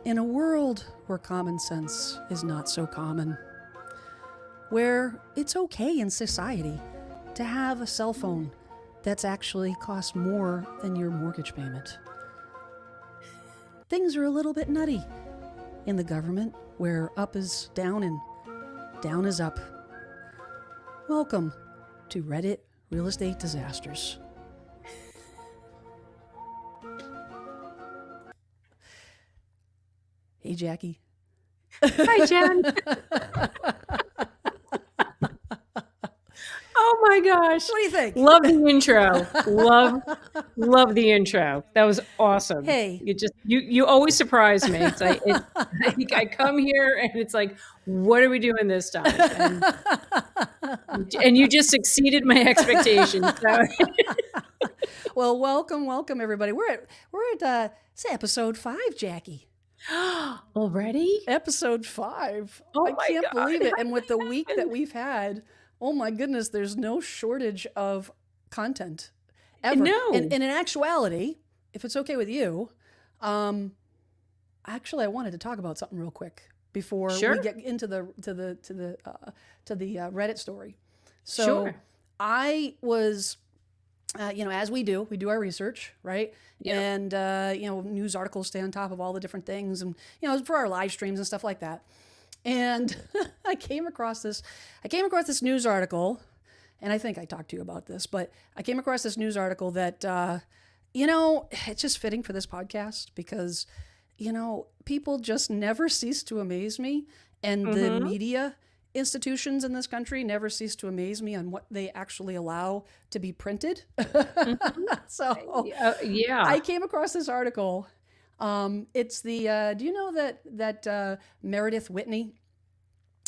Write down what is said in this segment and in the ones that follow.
In a world where common sense is not so common, where it's okay in society to have a cell phone that's actually cost more than your mortgage payment. Things are a little bit nutty in the government, where up is down and down is up. Welcome to Reddit Real Estate Disasters. Hey, Jackie. Hi, Jen. Oh my gosh. What do you think? Love the intro. Love the intro. That was awesome. Hey. You always surprise me. It's like I come here and it's like, what are we doing this time? And you just exceeded my expectations. So. Well, welcome everybody. We're at say episode 5, Jackie. Already? Episode 5. Oh I can't God. believe it. And with the week that we've had, oh my goodness, there's no shortage of content ever. No. And in actuality, if it's okay with you, actually I wanted to talk about something real quick before Sure. we get into the Reddit story. So Sure. I was as we do our research, right? Yep. And, news articles stay on top of all the different things and, for our live streams and stuff like that. And I came across this news article, and I think I talked to you about this, but I came across this news article that, it's just fitting for this podcast because, people just never cease to amaze me, and the media institutions in this country never cease to amaze me on what they actually allow to be printed. So yeah, I came across this article. It's the do you know that Meredith Whitney,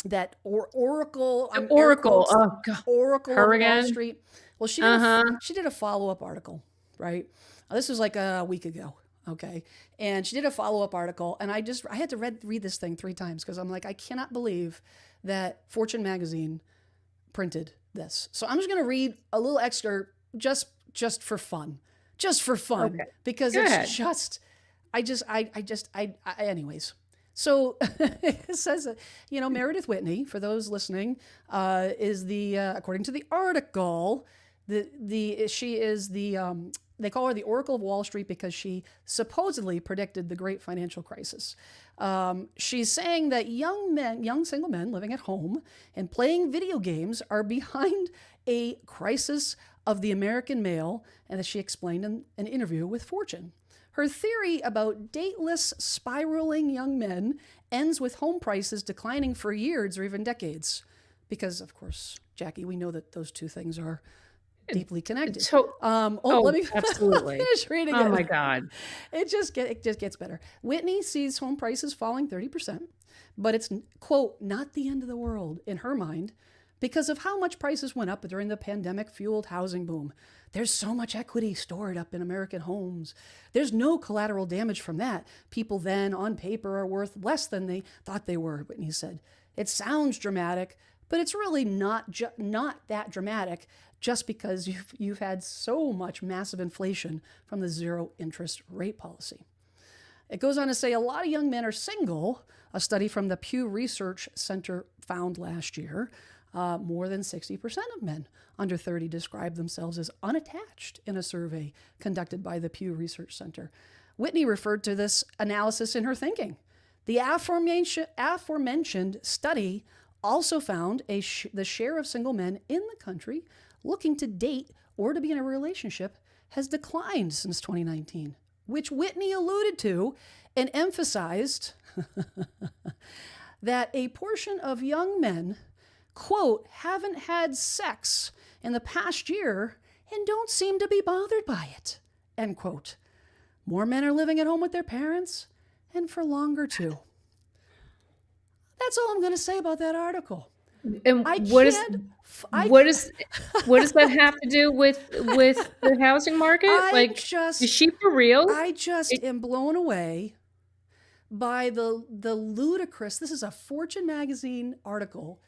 that Oracle Oracle, oh God, Oracle her of again? Wall Street. Well, she did a follow-up article, right? This was like a week ago. Okay. And she did a follow-up article, and I had to read this thing 3 times because I'm like, I cannot believe that Fortune magazine printed this. So I'm just going to read a little excerpt just for fun. Okay. Because it's just, anyways. So it says that, Meredith Whitney, for those listening, is the, according to the article, she is the, they call her the Oracle of Wall Street because she supposedly predicted the great financial crisis. She's saying that young single men living at home and playing video games are behind a crisis of the American male, and as she explained in an interview with Fortune. Her theory about dateless, spiraling young men ends with home prices declining for years or even decades. Because, of course, Jackie, we know that those two things are deeply connected. Let me absolutely finish reading it. Oh my God. It just gets better. Whitney sees home prices falling 30%, but it's, quote, not the end of the world in her mind because of how much prices went up during the pandemic-fueled housing boom. There's so much equity stored up in American homes. There's no collateral damage from that. People then, on paper, are worth less than they thought they were, Whitney said. It sounds dramatic, but it's really not that dramatic just because you've had so much massive inflation from the zero interest rate policy. It goes on to say a lot of young men are single. A study from the Pew Research Center found last year more than 60% of men under 30 described themselves as unattached in a survey conducted by the Pew Research Center. Whitney referred to this analysis in her thinking. The aforementioned study also found the share of single men in the country looking to date or to be in a relationship has declined since 2019, which Whitney alluded to and emphasized that a portion of young men, quote, haven't had sex in the past year and don't seem to be bothered by it, end quote. More men are living at home with their parents and for longer too. That's all I'm going to say about that article. And what does that have to do with the housing market? Is she for real? I just am blown away by the ludicrous. This is a Fortune magazine article,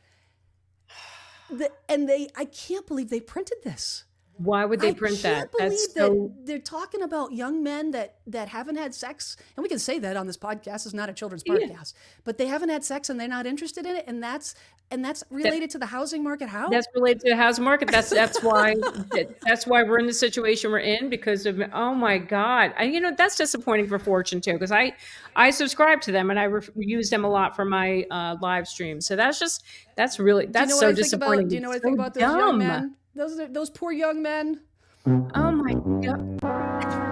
I can't believe they printed this. Why would they I print can't that? That's believe that so. they're talking about young men that haven't had sex, and we can say that on this podcast. It's not a children's Yeah. podcast, but they haven't had sex and they're not interested in it, and that's That, related to the housing market. How? that's related to the housing market. That's why we're in the situation we're in because of, oh my God. That's disappointing for Fortune too, because I subscribe to them and I use them a lot for my live streams. So Do you know that's what so I think about? disappointing. Do you know what I It's think so about those young dumb. men? Those poor young men. Oh my God.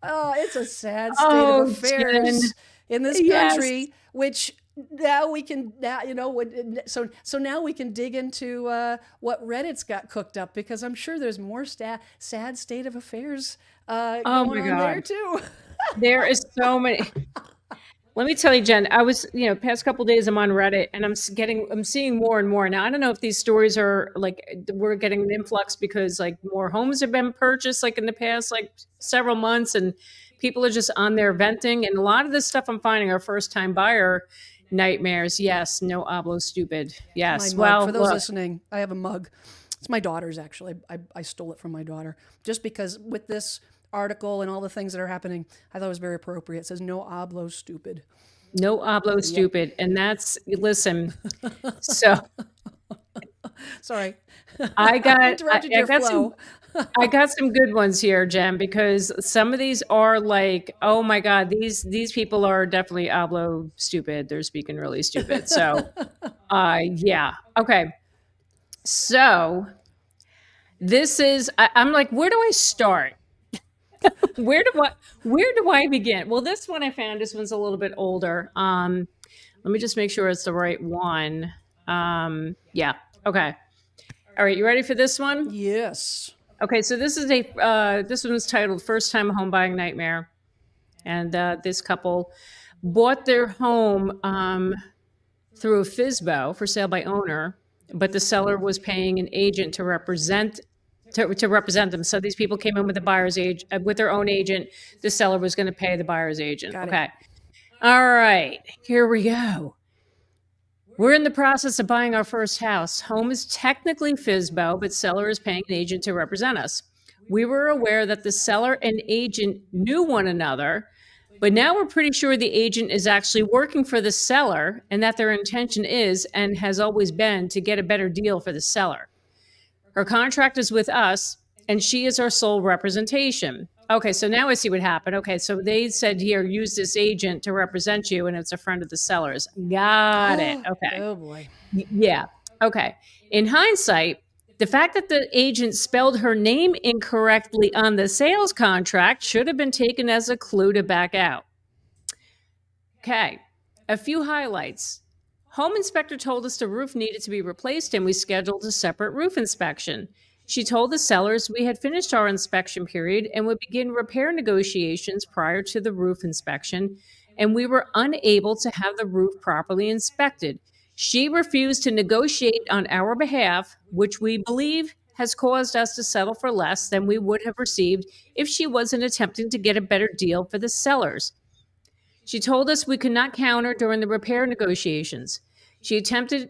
Oh, it's a sad state of Oh, Jen. affairs in this Yes. country, which now we can now so now we can dig into what Reddit's got cooked up, because I'm sure there's more sad state of affairs Oh going my on there God. too. There is so many. Let me tell you, Jen, I was, past couple of days I'm on Reddit and I'm seeing more and more. Now, I don't know if these stories are like, we're getting an influx because like more homes have been purchased like in the past, like several months, and people are just on there venting. And a lot of this stuff I'm finding are first time buyer nightmares. Yes. No hablo stupid. My Yes. mug. Well, For those look, listening, I have a mug. It's my daughter's, actually. I stole it from my daughter just because with this article and all the things that are happening, I thought it was very appropriate. It says no hablo stupid. no hablo Yep. stupid. And listen, so Sorry. I I got, interrupted I your got some flow. I got some good ones here, Jen, because some of these are like, oh my God, these people are definitely hablo stupid. They're speaking really stupid. So, yeah, okay. So I'm like, where do I start? Where do I begin? Well, this one I found. This one's a little bit older. Let me just make sure it's the right one. Yeah, okay. All right, you ready for this one? Yes. Okay, so this one was titled "First Time Home Buying Nightmare," and this couple bought their home through a FSBO, for sale by owner, but the seller was paying an agent to represent them. So these people came in with with their own agent. The seller was going to pay the buyer's agent. Got it. Okay, all right, here we go. We're in the process of buying our first house. Home is technically FSBO, but seller is paying an agent to represent us. We were aware that the seller and agent knew one another, but now we're pretty sure the agent is actually working for the seller and that their intention is and has always been to get a better deal for the seller. Her contract is with us, and she is our sole representation. Okay, so now I see what happened. Okay, so they said, here, use this agent to represent you, and it's a friend of the seller's. Got it. Okay. Oh boy. Yeah. Okay. In hindsight, the fact that the agent spelled her name incorrectly on the sales contract should have been taken as a clue to back out. Okay. A few highlights. Home inspector told us the roof needed to be replaced and we scheduled a separate roof inspection. She told the sellers we had finished our inspection period and would begin repair negotiations prior to the roof inspection, and we were unable to have the roof properly inspected. She refused to negotiate on our behalf, which we believe has caused us to settle for less than we would have received if she wasn't attempting to get a better deal for the sellers. She told us we could not counter during the repair negotiations. She attempted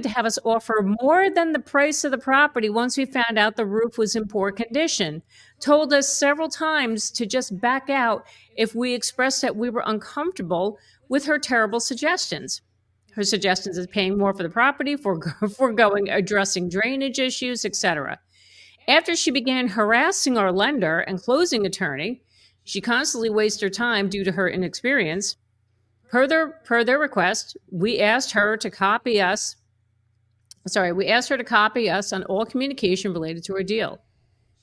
to have us offer more than the price of the property once we found out the roof was in poor condition. Told us several times to just back out if we expressed that we were uncomfortable with her terrible suggestions. Her suggestions is paying more for the property, foregoing addressing drainage issues, etc. After she began harassing our lender and closing attorney, she constantly wasted her time due to her inexperience. Per their request, we asked her to copy us on all communication related to her deal.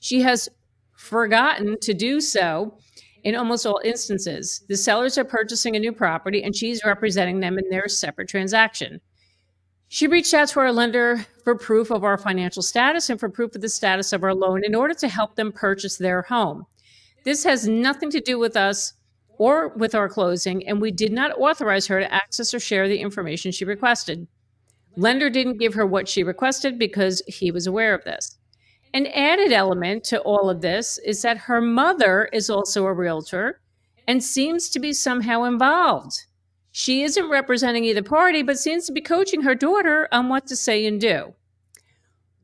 She has forgotten to do so in almost all instances. The sellers are purchasing a new property and she's representing them in their separate transaction. She reached out to our lender for proof of our financial status and for proof of the status of our loan in order to help them purchase their home. This has nothing to do with us or with our closing, and we did not authorize her to access or share the information she requested. Lender didn't give her what she requested because he was aware of this. An added element to all of this is that her mother is also a realtor and seems to be somehow involved. She isn't representing either party, but seems to be coaching her daughter on what to say and do.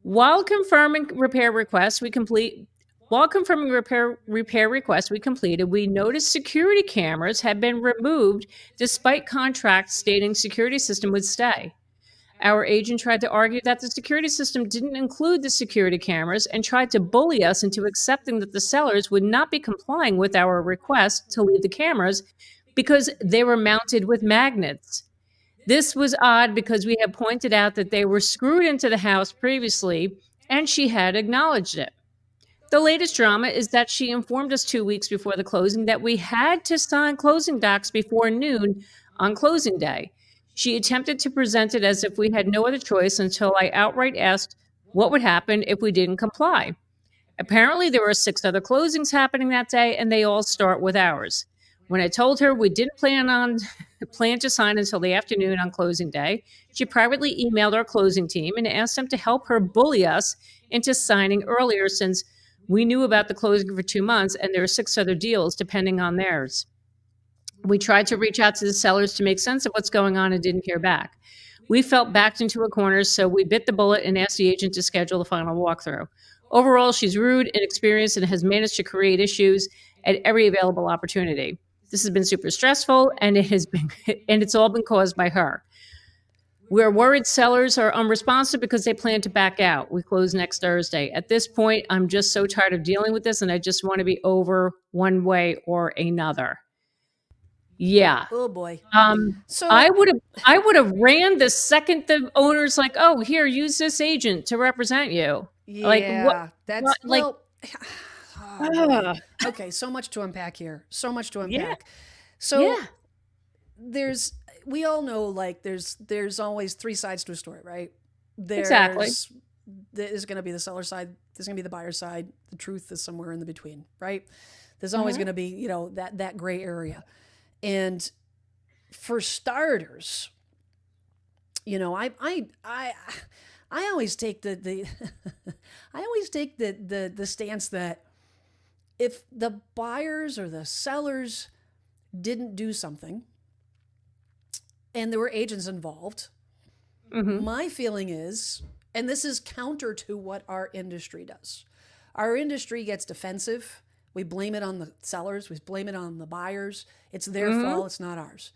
While confirming repair requests we completed, we noticed security cameras had been removed despite contracts stating security system would stay. Our agent tried to argue that the security system didn't include the security cameras and tried to bully us into accepting that the sellers would not be complying with our request to leave the cameras because they were mounted with magnets. This was odd because we had pointed out that they were screwed into the house previously, and she had acknowledged it. The latest drama is that she informed us 2 weeks before the closing that we had to sign closing docs before noon on closing day. She attempted to present it as if we had no other choice until I outright asked what would happen if we didn't comply. Apparently, there were 6 other closings happening that day, and they all start with ours. When I told her we didn't plan to sign until the afternoon on closing day, she privately emailed our closing team and asked them to help her bully us into signing earlier since we knew about the closing for 2 months and there were 6 other deals depending on theirs. We tried to reach out to the sellers to make sense of what's going on and didn't hear back. We felt backed into a corner, so we bit the bullet and asked the agent to schedule the final walkthrough. Overall, she's rude, inexperienced, and has managed to create issues at every available opportunity. This has been super stressful, and it's all been caused by her. We're worried sellers are unresponsive because they plan to back out. We close next Thursday. At this point, I'm just so tired of dealing with this, and I just want to be over one way or another. Yeah. Oh boy. So I would have ran the second the owner's like, oh, here, use this agent to represent you. Yeah, like that's like. Okay, so much to unpack here. So much to unpack. Yeah. So we all know like there's always 3 sides to a story, right? Exactly. There's going to be the seller side, there's going to be the buyer side. The truth is somewhere in the between, right? There's always going to be, that gray area. And for starters, I always take the stance that if the buyers or the sellers didn't do something and there were agents involved, my feeling is, and this is counter to what our industry does. Our industry gets defensive. We blame it on the sellers. We blame it on the buyers. It's their fault. It's not ours.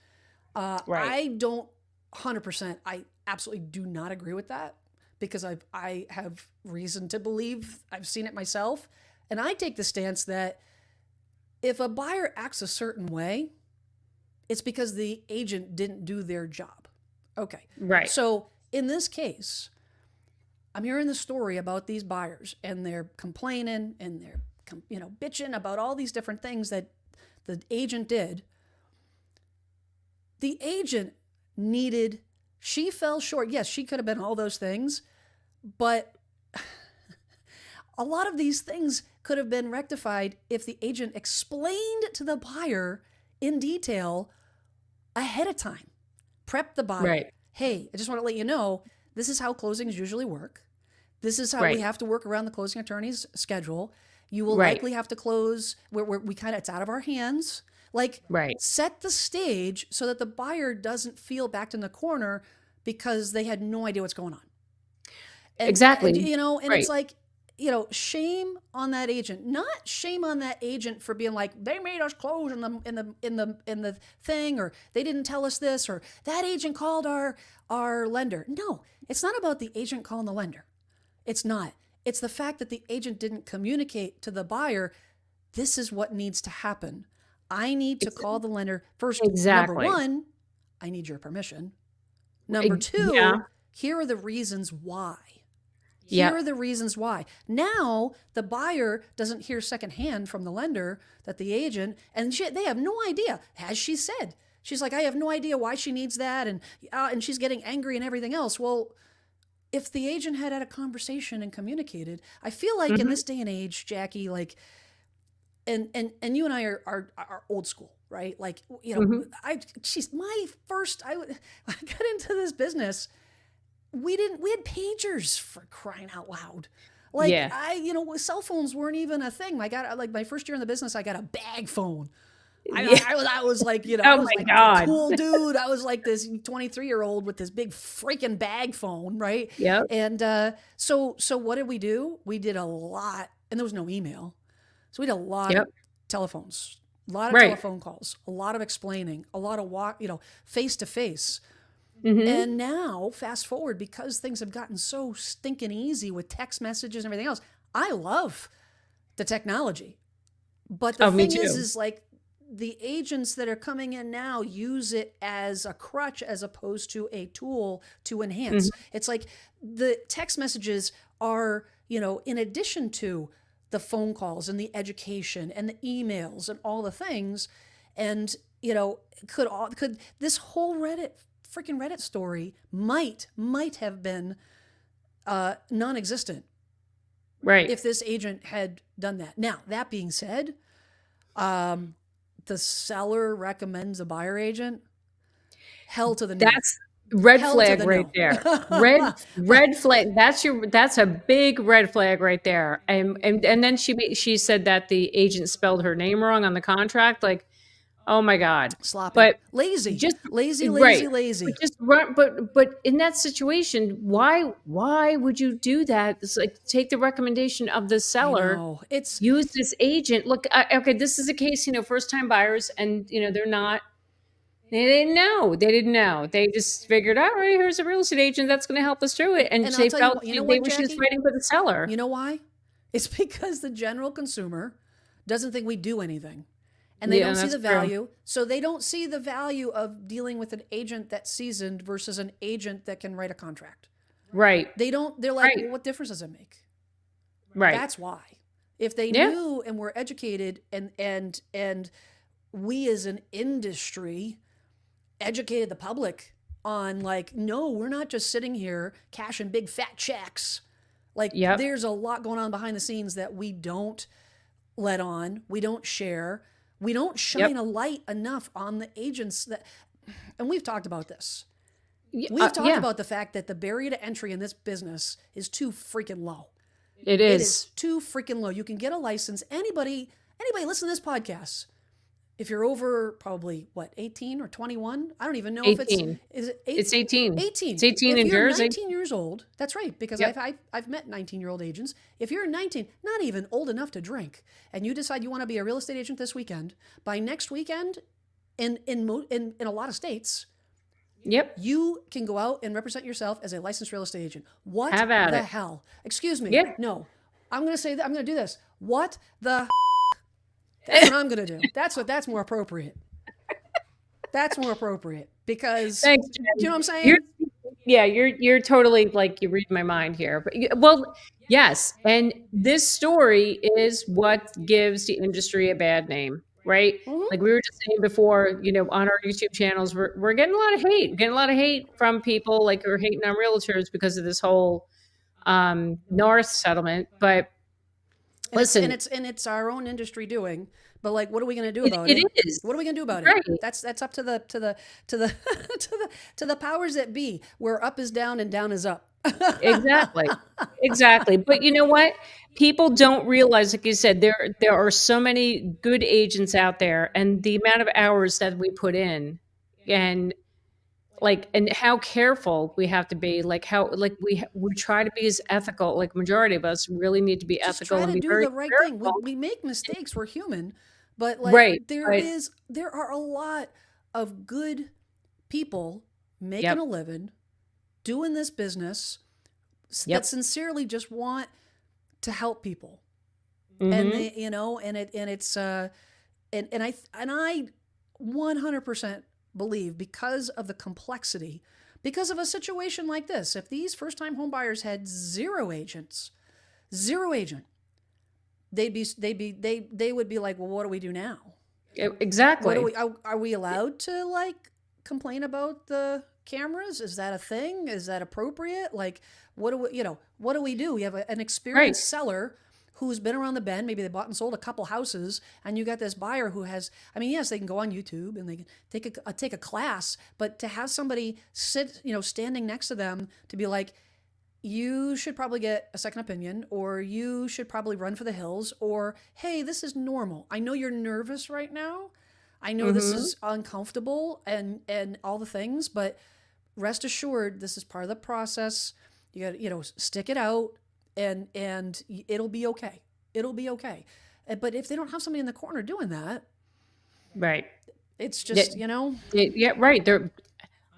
Right. I don't 100%. I absolutely do not agree with that because I have reason to believe I've seen it myself. And I take the stance that if a buyer acts a certain way, it's because the agent didn't do their job. Okay. Right. So in this case, I'm hearing the story about these buyers and they're complaining and they're bitching about all these different things that the agent did. The agent she fell short. Yes, she could have been all those things, but a lot of these things could have been rectified if the agent explained to the buyer in detail ahead of time. Prep the buyer. Right. Hey, I just want to let you know, this is how closings usually work. This is how we have to work around the closing attorney's schedule. You will likely have to close where we kind of, it's out of our hands. Set the stage so that the buyer doesn't feel backed in the corner because they had no idea what's going on. Exactly. It's like, shame on that agent, not shame on that agent for being like, they made us close in the thing, or they didn't tell us this, or that agent called our lender. No, it's not about the agent calling the lender. It's not. It's the fact that the agent didn't communicate to the buyer, this is what needs to happen. I need to call the lender first. Exactly. Number 1, I need your permission. Number 2, here are the reasons why. Here are the reasons why. Now, the buyer doesn't hear secondhand from the lender that the agent, and they have no idea, as she said. She's like, I have no idea why she needs that, and she's getting angry and everything else. Well, if the agent had a conversation and communicated, I feel like in this day and age, Jackie, like, and you and I are old school, right? Like, I got into this business. We had pagers, for crying out loud. Cell phones weren't even a thing. I got my first year in the business, I got a bag phone. Yeah. I was like, you know, I Oh was my like the God. cool dude. I was like this 23-year-old with this big freaking bag phone, right? Yep. And so what did we do? We did a lot, and there was no email, so we did a lot of Yep. telephones, a lot of Right. telephone calls, a lot of explaining, a lot of face to face. Mm-hmm. And now, fast forward, because things have gotten so stinking easy with text messages and everything else, I love the technology. But the Oh, me thing too. is like the agents that are coming in now use it as a crutch as opposed to a tool to enhance. Mhm. It's like the text messages are, in addition to the phone calls and the education and the emails and all the things. And, could this whole freaking Reddit story might have been non-existent Right. if this agent had done that. Now, that being said, um, the seller recommends a buyer agent. Hell to the no. That's red Hell to flag the right no. there. Red flag. That's a big red flag right there. And then she said that the agent spelled her name wrong on the contract. Like, oh my God. Sloppy. But Lazy. just Lazy, right. lazy, lazy. But just run. But in that situation, why would you do that? It's like take the recommendation of the I seller. know. It's Use this agent. Look, okay, this is a case. First time buyers, and they're not. They didn't know. They didn't know. They just figured, all right, here's a real estate agent that's going to help us through it. And and I'll they tell you felt what, you know they what, were just Jackie? fighting for the seller. You know why? It's because the general consumer doesn't think we do anything. And they Yeah, don't see that's the true. value. So they don't see the value of dealing with an agent that's seasoned versus an agent that can write a contract. Right. They're like, Right. well, what difference does it make? Right. That's why. If they Yeah. knew and were educated and we as an industry educated the public on like, no, we're not just sitting here cashing big fat checks. Like Yep. there's a lot going on behind the scenes that we don't let on, we don't share, we don't shine Yep. a light enough on the agents that, and we've talked about this. Yeah. We've talked Yeah. about the fact that the barrier to entry in this business is too freaking low. It It is is. too freaking low. You can get a license. Anybody listen to this podcast. If you're over probably 18 or 21, I don't even know if it's 18. is it It's 18. 18. It's 18 If in you're Jersey. 19 years old, that's right, because Yep. I've met 19-year-old agents. If you're 19, not even old enough to drink, and you decide you want to be a real estate agent this weekend, by next weekend, in a lot of states, Yep. you can go out and represent yourself as a licensed real estate agent. What Have at the it. hell? Excuse me. Yeah. No, I'm going to say that. I'm going to do this. What the? That's what I'm going to do. That's more appropriate. That's more appropriate because Thanks, do you know what I'm You're saying? you're totally like you read my mind here. But well, yes, and this story is what gives the industry a bad name, right? Mm-hmm. Like we were just saying before, on our YouTube channels, we're getting a lot of hate, getting a lot of hate from people like who are hating on realtors because of this whole North settlement. But listen, It's our own industry doing. But like, what are we going to do about it it? is What are we going to do about it? right. That's up to the to the powers that be. Where up is down and down is up. Exactly. Exactly. But you know what? People don't realize, like you said, there are so many good agents out there, and the amount of hours that we put in, and and how careful we have to be, like how like we try to be as ethical. Like majority of us really need to be Just ethical try and to be do very the right thing. careful. We make mistakes. We're human, but like Right. Right. there are a lot of good people making Yep. a living doing this business that Yep. sincerely just want to help people. And Mm-hmm. they, and it's and I 100% believe because of the complexity, because of a situation like this, if these first time home buyers had zero agents, zero agent, they would be like, well, what do we do now? What do Exactly. we are we allowed to like complain about the cameras? Is that a thing? Is that appropriate? Like, what do we do? We have an Right. experienced seller who's been around the bend. Maybe they bought and sold a couple houses, and you got this buyer who has. I mean, yes, they can go on YouTube and they can take a class, but to have somebody sit, standing next to them to be like, you should probably get a second opinion, or you should probably run for the hills, or hey, this is normal. I know you're nervous right now. I know this is uncomfortable and all the things, but rest assured, this is part of the process. You got to, stick it out, and it'll be okay. It'll be okay. But if they don't have somebody in the corner doing that, Right. it's just, Yeah, right. They're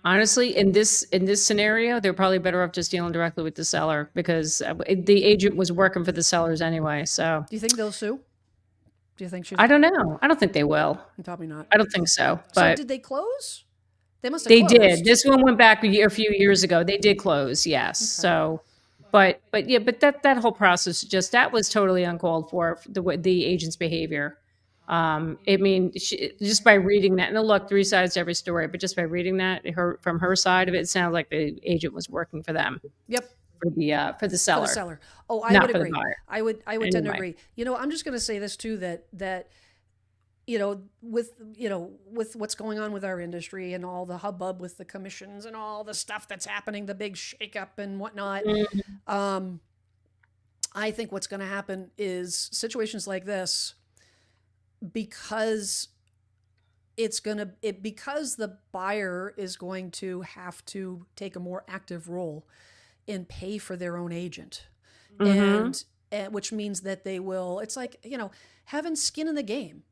honestly in this scenario, they're probably better off just dealing directly with the seller, because the agent was working for the sellers anyway. So do you think they'll sue? Do you think she's? I don't know. I don't think they will. Probably not. I don't think so. So But did they close? They must have they closed. did. This one went back a few years ago. They did close, yes. So, but yeah, but that whole process, just that was totally uncalled for, the agent's behavior. I mean, just by reading that, and look, 3 sides to every story, but just by reading that, from her side of it, it sounds like the agent was working for them. Yep. For the seller. For the seller. Oh, I Not would for the agree. buyer. I would tend to Anyway. agree. I'm just going to say this too, that with what's going on with our industry and all the hubbub with the commissions and all the stuff that's happening, the big shakeup and whatnot. I think what's going to happen is situations like this, because because the buyer is going to have to take a more active role and pay for their own agent. And which means that they will, it's like, having skin in the game.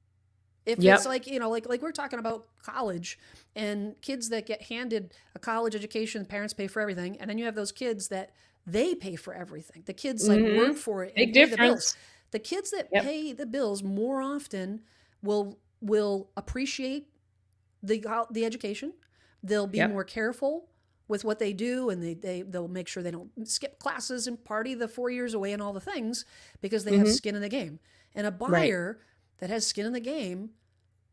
If it's like, like we're talking about college and kids that get handed a college education, parents pay for everything. And then you have those kids that they pay for everything. The kids like work for it and Big pay the difference. bills. The kids that pay the bills more often will appreciate the education. They'll be more careful with what they do, and they'll make sure they don't skip classes and party the 4 years away and all the things, because they have skin in the game. And a buyer that has skin in the game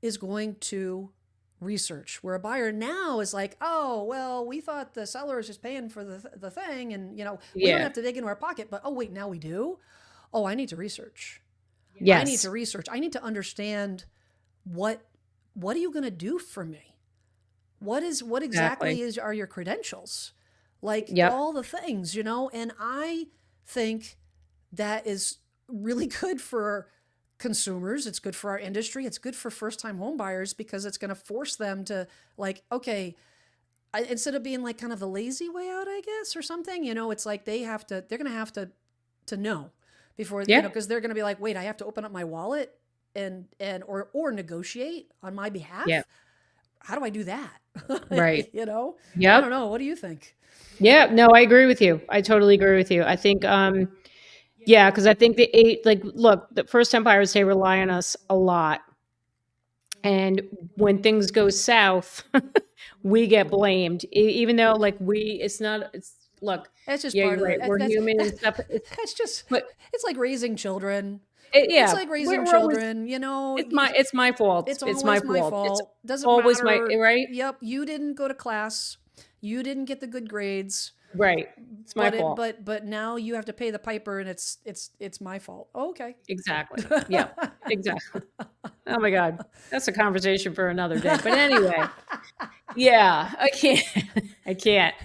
is going to research, where a buyer now is like, oh, well, we thought the seller is just paying for the thing, and we don't have to dig into our pocket, but oh wait, now we do. Oh, I need to research. Yes. I need to research. I need to understand what are you going to do for me? What exactly are your credentials? Like all the things, and I think that is really good for consumers. It's good for our industry. It's good for first-time home buyers, because it's going to force them to like, okay, instead of being like kind of the lazy way out, I guess, or something, it's like they're going to have to know before, because they're going to be like, wait, I have to open up my wallet or negotiate on my behalf. Yeah. How do I do that? Right. I don't know. What do you think? Yeah, no, I agree with you. I totally agree with you. I think, because I think look, the first-time buyers, they rely on us a lot. And when things go south, we get blamed, even though look, it's just part you're of right. it. We're human and stuff. That's just, But it's like raising children. yeah, It's like raising we're always, children, it's my fault. It's It's always my my fault. fault. It's Doesn't always matter. right? Yep. You didn't go to class. You didn't get the good grades. Right. It's my fault. But now you have to pay the piper, and it's my fault. Oh, okay. Exactly. Yeah, exactly. Oh my God. That's a conversation for another day. But anyway, yeah, I can't.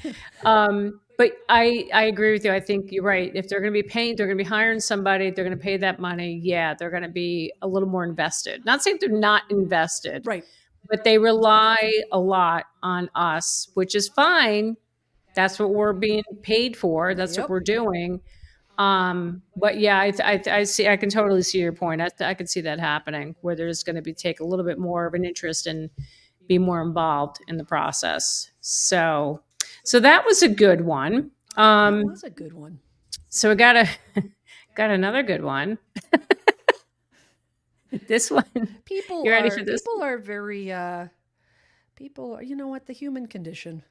But I agree with you. I think you're right. If they're going to be paying, they're going to be hiring somebody, they're going to pay that money. Yeah, they're going to be a little more invested. Not saying they're not invested, Right. but they rely a lot on us, which is fine. That's what we're being paid for. That's what we're doing. But yeah, I see. I can totally see your point. I can see that happening, where there's going to take a little bit more of an interest and be more involved in the process. So that was a good one. That was a good one. So we got another good one. This one. You ready for this? People are very. People are. You know what? The human condition.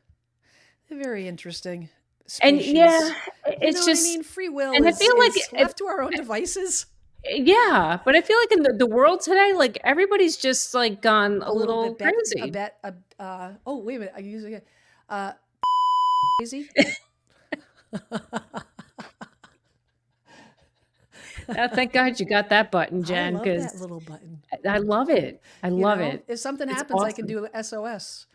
They're very interesting. Species. And it's just, what I mean? Free will and is, I feel like left to our own devices. Yeah, but I feel like in the world today, like everybody's just like gone a little crazy. Oh, wait a minute. I use it again. Crazy. Thank God you got that button, Jen. I love that little button. I love it. I love it. If something happens, awesome. I can do a SOS.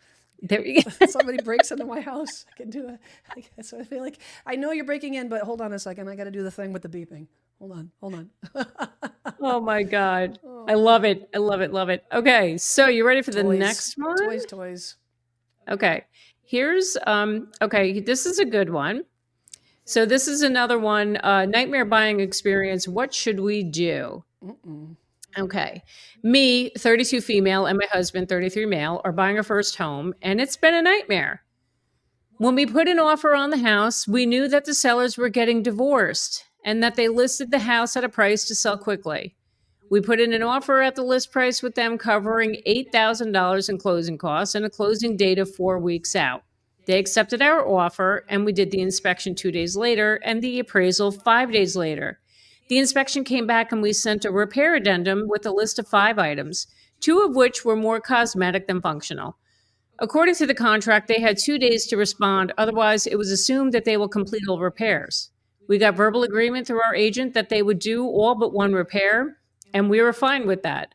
There you go. Somebody breaks into my house, I can do it. So I feel like, I know you're breaking in, but hold on a second. I got to do the thing with the beeping. Hold on. Oh my God. I love it. I love it. Love it. Okay. So you ready for the next one? Toys. Okay. Here's, okay. This is a good one. So this is another one, nightmare buying experience. What should we do? Okay. Me, 32 female, and my husband, 33 male, are buying our first home, and it's been a nightmare. When we put an offer on the house, we knew that the sellers were getting divorced and that they listed the house at a price to sell quickly. We put in an offer at the list price with them covering $8,000 in closing costs and a closing date of 4 weeks out. They accepted our offer, and we did the inspection 2 days later and the appraisal 5 days later. The inspection came back and we sent a repair addendum with a list of 5 items, 2 of which were more cosmetic than functional. According to the contract, they had 2 days to respond. Otherwise, it was assumed that they will complete all repairs. We got verbal agreement through our agent that they would do all but one repair, and we were fine with that,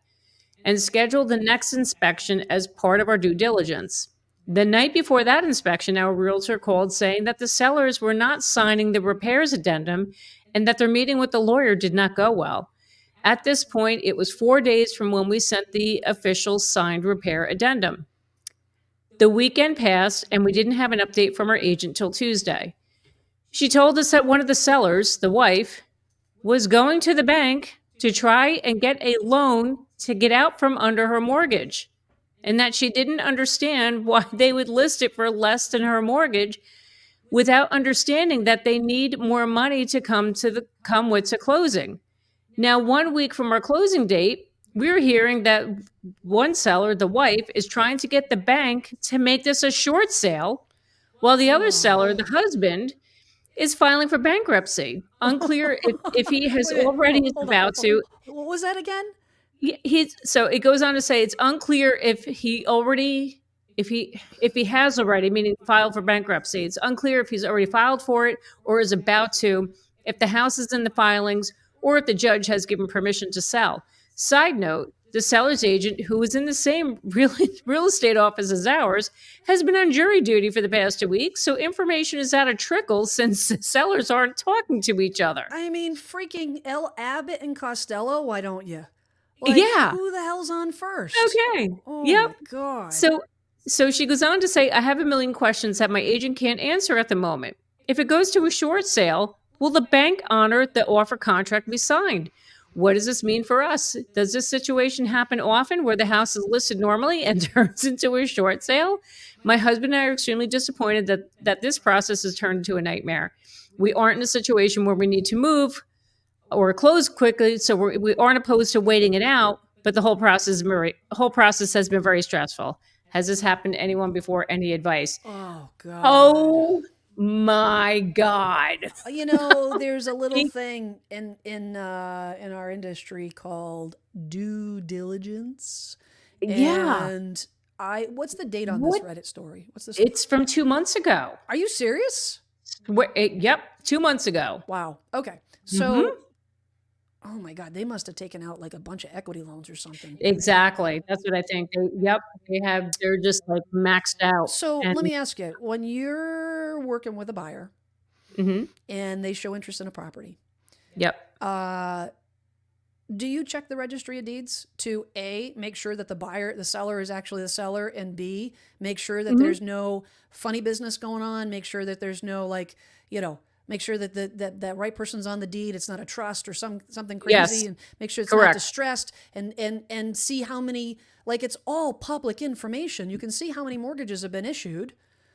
and scheduled the next inspection as part of our due diligence. The night before that inspection, our realtor called saying that the sellers were not signing the repairs addendum and that their meeting with the lawyer did not go well. At this point, it was 4 days from when we sent the official signed repair addendum. The weekend passed, and we didn't have an update from our agent till Tuesday. She told us that one of the sellers, the wife, was going to the bank to try and get a loan to get out from under her mortgage, and that she didn't understand why they would list it for less than her mortgage without understanding that they need more money to come with to closing. Now, 1 week from our closing date, we're hearing that one seller, the wife, is trying to get the bank to make this a short sale, while the other seller, the husband, is filing for bankruptcy. Unclear if he has already is about to. What was that again? So it goes on to say it's unclear if he has already, meaning filed for bankruptcy. It's unclear if he's already filed for it or is about to, if the house is in the filings, or if the judge has given permission to sell. Side note, the seller's agent, who is in the same real estate office as ours, has been on jury duty for the past 2 weeks, so information is at a trickle since the sellers aren't talking to each other. I mean, freaking L. Abbott and Costello, why don't you? Yeah. Who the hell's on first? Okay. Oh, yep. my God. So she goes on to say, I have a million questions that my agent can't answer at the moment. If it goes to a short sale, will the bank honor the offer contract we signed? What does this mean for us? Does this situation happen often where the house is listed normally and turns into a short sale? My husband and I are extremely disappointed that this process has turned into a nightmare. We aren't in a situation where we need to move or close quickly, so we aren't opposed to waiting it out, but the whole process has been very stressful. Has this happened to anyone before? Any advice? Oh, God. Oh, my God. There's a little thing in our industry called due diligence. Yeah. And what's the date on this Reddit story? What's this? It's from 2 months ago. Are you serious? Yep, 2 months ago. Wow. Okay. So, oh my God, they must have taken out like a bunch of equity loans or something. Exactly. That's what I think. They're just like maxed out. So let me ask you, when you're working with a buyer and they show interest in a property, do you check the registry of deeds to A, make sure that the seller is actually the seller, and B, make sure that there's no funny business going on, make sure that there's no make sure that that right person's on the deed, it's not a trust or something crazy, and make sure it's not distressed, and see how many, it's all public information. You can see how many mortgages have been issued.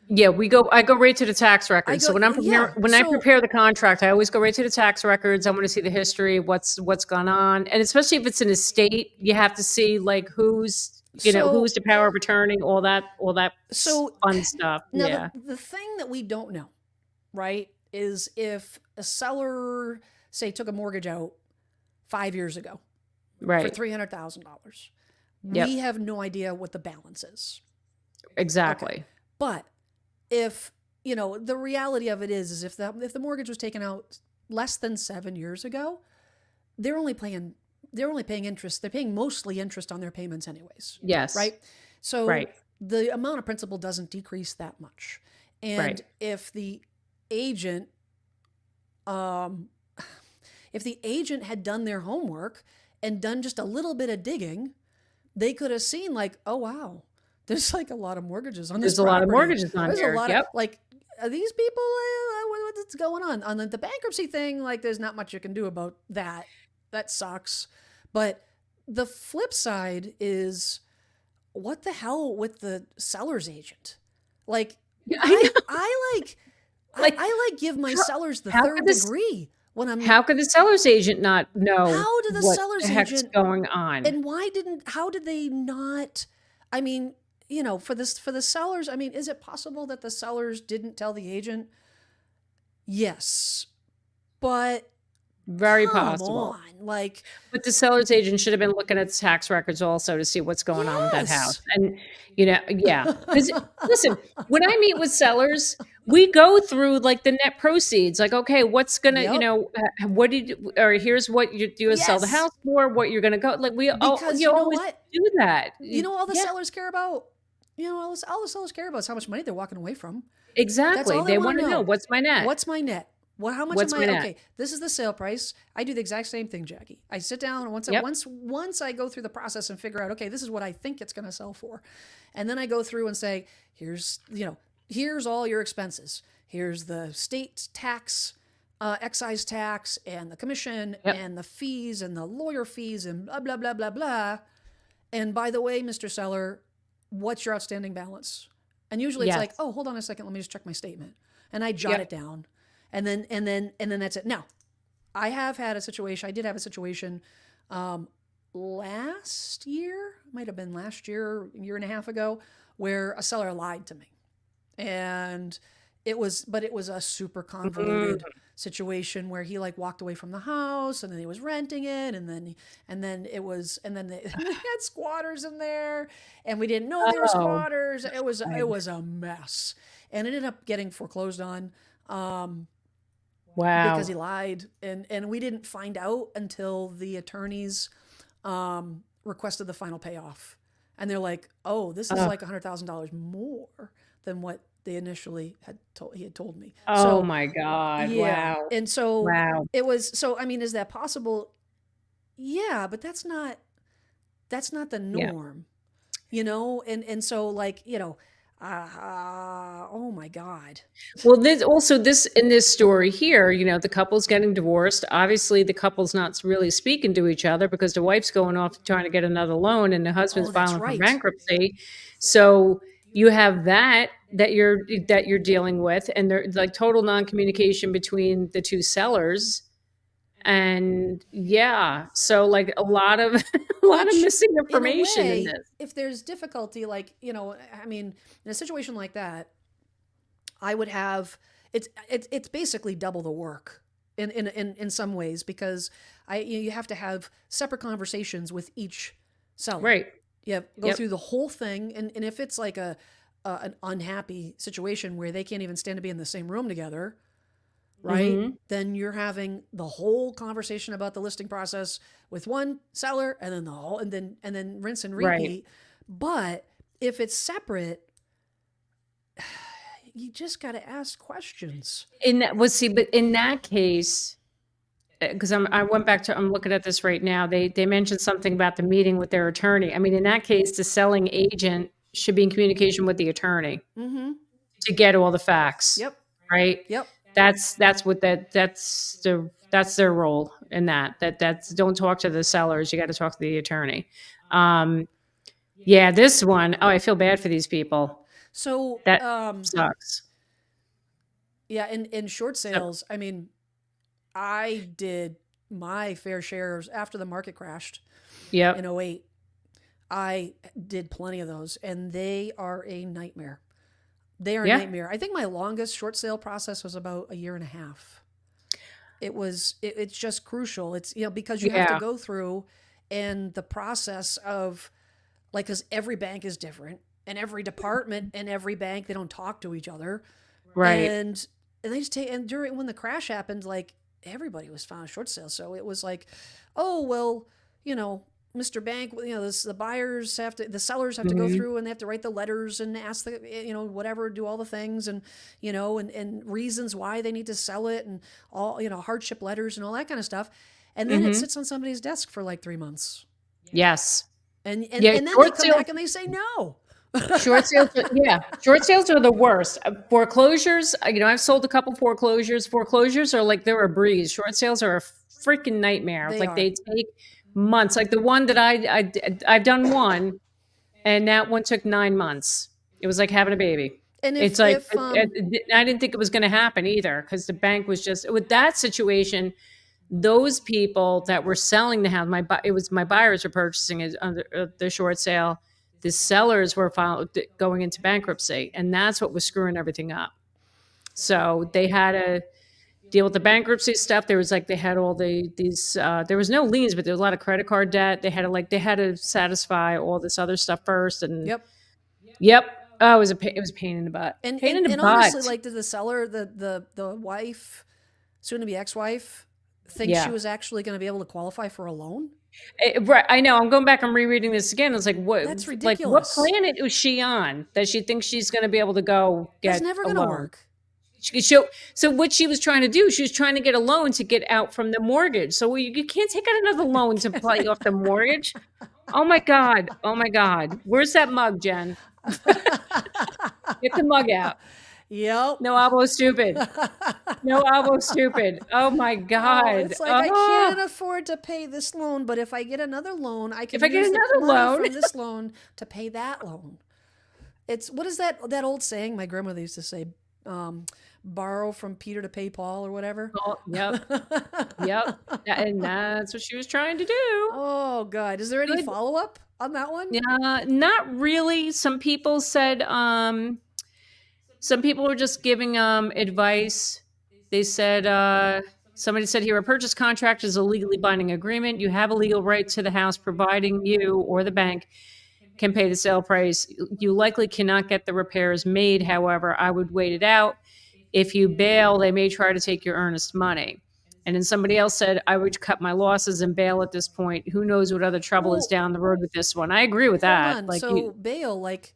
Yeah, I go right to the tax records. So when I prepare the contract, I always go right to the tax records. I want to see the history, what's gone on. And especially if it's an estate, you have to see who's the power of attorney, all that fun stuff. Now the thing that we don't know, right, is if a seller, say, took a mortgage out 5 years ago for $300,000. We have no idea what the balance is. Exactly. Okay. But if, the reality of it is if the mortgage was taken out less than 7 years ago, they're only paying interest. They're paying mostly interest on their payments anyways. Yes. Right? So the amount of principal doesn't decrease that much. And if the agent had done their homework and done just a little bit of digging, they could have seen like, oh wow, there's like a lot of mortgages on this There's a lot of property. mortgages on There's a here. lot Yep. of like, are these people, what's going on the bankruptcy thing? Like, there's not much you can do about that. That sucks. But the flip side is, what the hell with the seller's agent? Like, I give my sellers the third degree when I'm. How could the seller's agent not know How did the what seller's the heck's agent going on? And how did they not? I mean, for the sellers, I mean, is it possible that the sellers didn't tell the agent? Yes, but Very come possible. on, like, But the seller's agent should have been looking at the tax records also to see what's going on with that house. And, yeah. Because listen, when I meet with sellers, we go through like the net proceeds. Like, okay, what's gonna, Yep. what did or here's what you sell the Yes, house for, what you're gonna go. Like because you you know always what? do that. All the Yeah, sellers care about. All the sellers care about is how much money they're walking away from. That's exactly. all they They want want to to know know. what's my net. What's my net? How much What's am my I? net? Okay, this is the sale price. I do the exact same thing, Jackie. I sit down and Yep. once I go through the process and figure out, okay, this is what I think it's going to sell for, and then I go through and say, here's all your expenses. Here's the state tax, excise tax, and the commission, Yep. and the fees, and the lawyer fees, and blah blah blah blah blah. And by the way, Mr. Seller, what's your outstanding balance? And usually it's Yes. like, oh, hold on a second, let me just check my statement. And I jot Yep. it down. And then that's it. Now, I did have a situation last year, might have been last year, a year and a half ago, where a seller lied to me. And it was a super convoluted situation where he like walked away from the house and then he was renting it and then they had squatters in there and we didn't know they were Oh, squatters. It was a mess and it ended up getting foreclosed on because he wow. lied and we didn't find out until the attorneys requested the final payoff and they're like, oh, this is Oh, like $100,000 more than what they initially he had told me. oh So my God. yeah. Wow. And so Wow. I mean, is that possible? Yeah, but that's not the Yeah. norm, And so like, oh my God. Well, this in this story here, the couple's getting divorced. Obviously, the couple's not really speaking to each other because the wife's going off trying to get another loan and the husband's Oh, that's filing for right. bankruptcy. So you have that you're dealing with, and there's like total non-communication between the two sellers. And yeah, so like a lot of a lot of Which missing in a information in way, this. if there's difficulty, like, I mean, in a situation like that, I would have it's basically double the work in some ways because you have to have separate conversations with each seller. Right. You go Yep. through the whole thing, and if it's like an unhappy situation where they can't even stand to be in the same room together, right? Hmm. Then you're having the whole conversation about the listing process with one seller, and then and then rinse and Right. repeat. But if it's separate, you just got to ask questions. But in that case, because I'm looking at this right now. They mentioned something about the meeting with their attorney. I mean, in that case, the selling agent should be in communication with the attorney Mm-hmm. to get all the facts, Yep. right? Yep. That's their role in that. That's don't talk to the sellers. You got to talk to the attorney. Yeah, this one, oh, I feel bad for these people. So, That sucks. yeah, in short So, sales, I mean, I did my fair shares after the market crashed in yep. '08. I did plenty of those, and they are a nightmare. They are a Yeah. nightmare. I think my longest short sale process was about a year and a half. It's just crucial. It's, because you have to Yeah. go through and the process of like, because every bank is different and every department and every bank, they don't talk to each other. Right. And they just take, and during when the crash happened, like everybody was found short sale. So it was like, oh, well, Mr. Bank, the sellers have to go Hmm. through and they have to write the letters and ask whatever, do all the things and, and reasons why they need to sell it and all, hardship letters and all that kind of stuff. and then it sits on somebody's desk for like 3 months. Yes. And Yeah, then they short come sale- back and they say no. Short sales, short sales are the worst. Foreclosures, I've sold a couple foreclosures. Foreclosures are like they're a breeze. Short sales are a freaking nightmare. They Like are. they take months. Like the one that I've done one, and that one took 9 months. It was like having a baby. And It's like I didn't think it was going to happen either because the bank was just with that situation. Those people that were selling the house, it was my buyers were purchasing it under the short sale. The sellers were going into bankruptcy, and that's what was screwing everything up. So they had to deal with the bankruptcy stuff. There was like they had all these. There was no liens, but there was a lot of credit card debt. They had to satisfy all this other stuff first. And yep. Oh, it was a pain in the butt. And butt. honestly, like, did the seller, the wife, soon to be ex-wife, think she was actually going to be able to qualify for a loan? Right, I know. I'm going back and rereading this again. It's like, what? That's Like, ridiculous. what planet was she on that she thinks she's going to be able to go get? That's never going to work. So what she was trying to do, she was trying to get a loan to get out from the mortgage. So you can't take out another loan to pay off the mortgage. Oh my God! Oh my God! Where's that mug, Jen? Get the mug out. Yep. No abo stupid. No abo stupid. Oh my God. Oh, it's like I can't afford to pay this loan, but if I get another loan, I can use the money from this loan to pay that loan. What is that old saying my grandmother used to say? Borrow from Peter to pay Paul or whatever. Oh, yep. And that's what she was trying to do. Oh God. Is there any follow-up on that one? Yeah, not really. Some people said, some people were just giving advice. They said, somebody said here, a purchase contract is a legally binding agreement. You have a legal right to the house, providing you or the bank can pay the sale price. You likely cannot get the repairs made. However, I would wait it out. If you bail, they may try to take your earnest money. And then somebody else said, I would cut my losses and bail at this point. Who knows what other trouble is down the road with this one? I agree with that. Like, so bail, like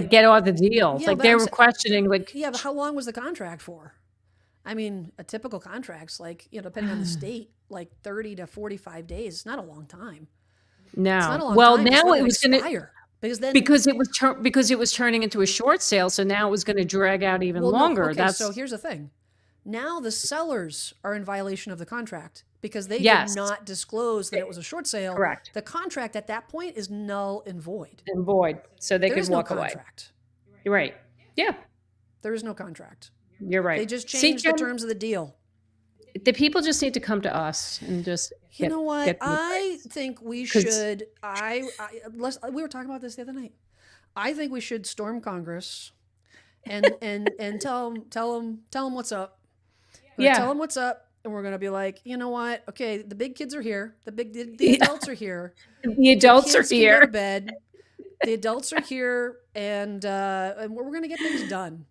get off the deal. Yeah, like they were questioning, like, yeah, but how long was the contract for? I mean, a typical contract's like, depending on the state, like 30 to 45 days. It's not a long time. No. It's not a long well, time. now it was going to because it was turning into a short sale, so now it was going to drag out even longer. No, so here's the thing. Now the sellers are in violation of the contract because they did not disclose that it was a short sale. Correct. The contract at that point is null and void. So they could walk away. You're right. Yeah. There is no contract. You're right. They just changed the terms of the deal. The people just need to come to us and just you know what? I think we should. We were talking about this the other night. I think we should storm Congress and tell them what's up. Tell them what's up, and we're gonna be like, you know what? Okay, the big kids are here. The adults are here. The adults are here. Can go to bed. The adults are here, and we're gonna get things done.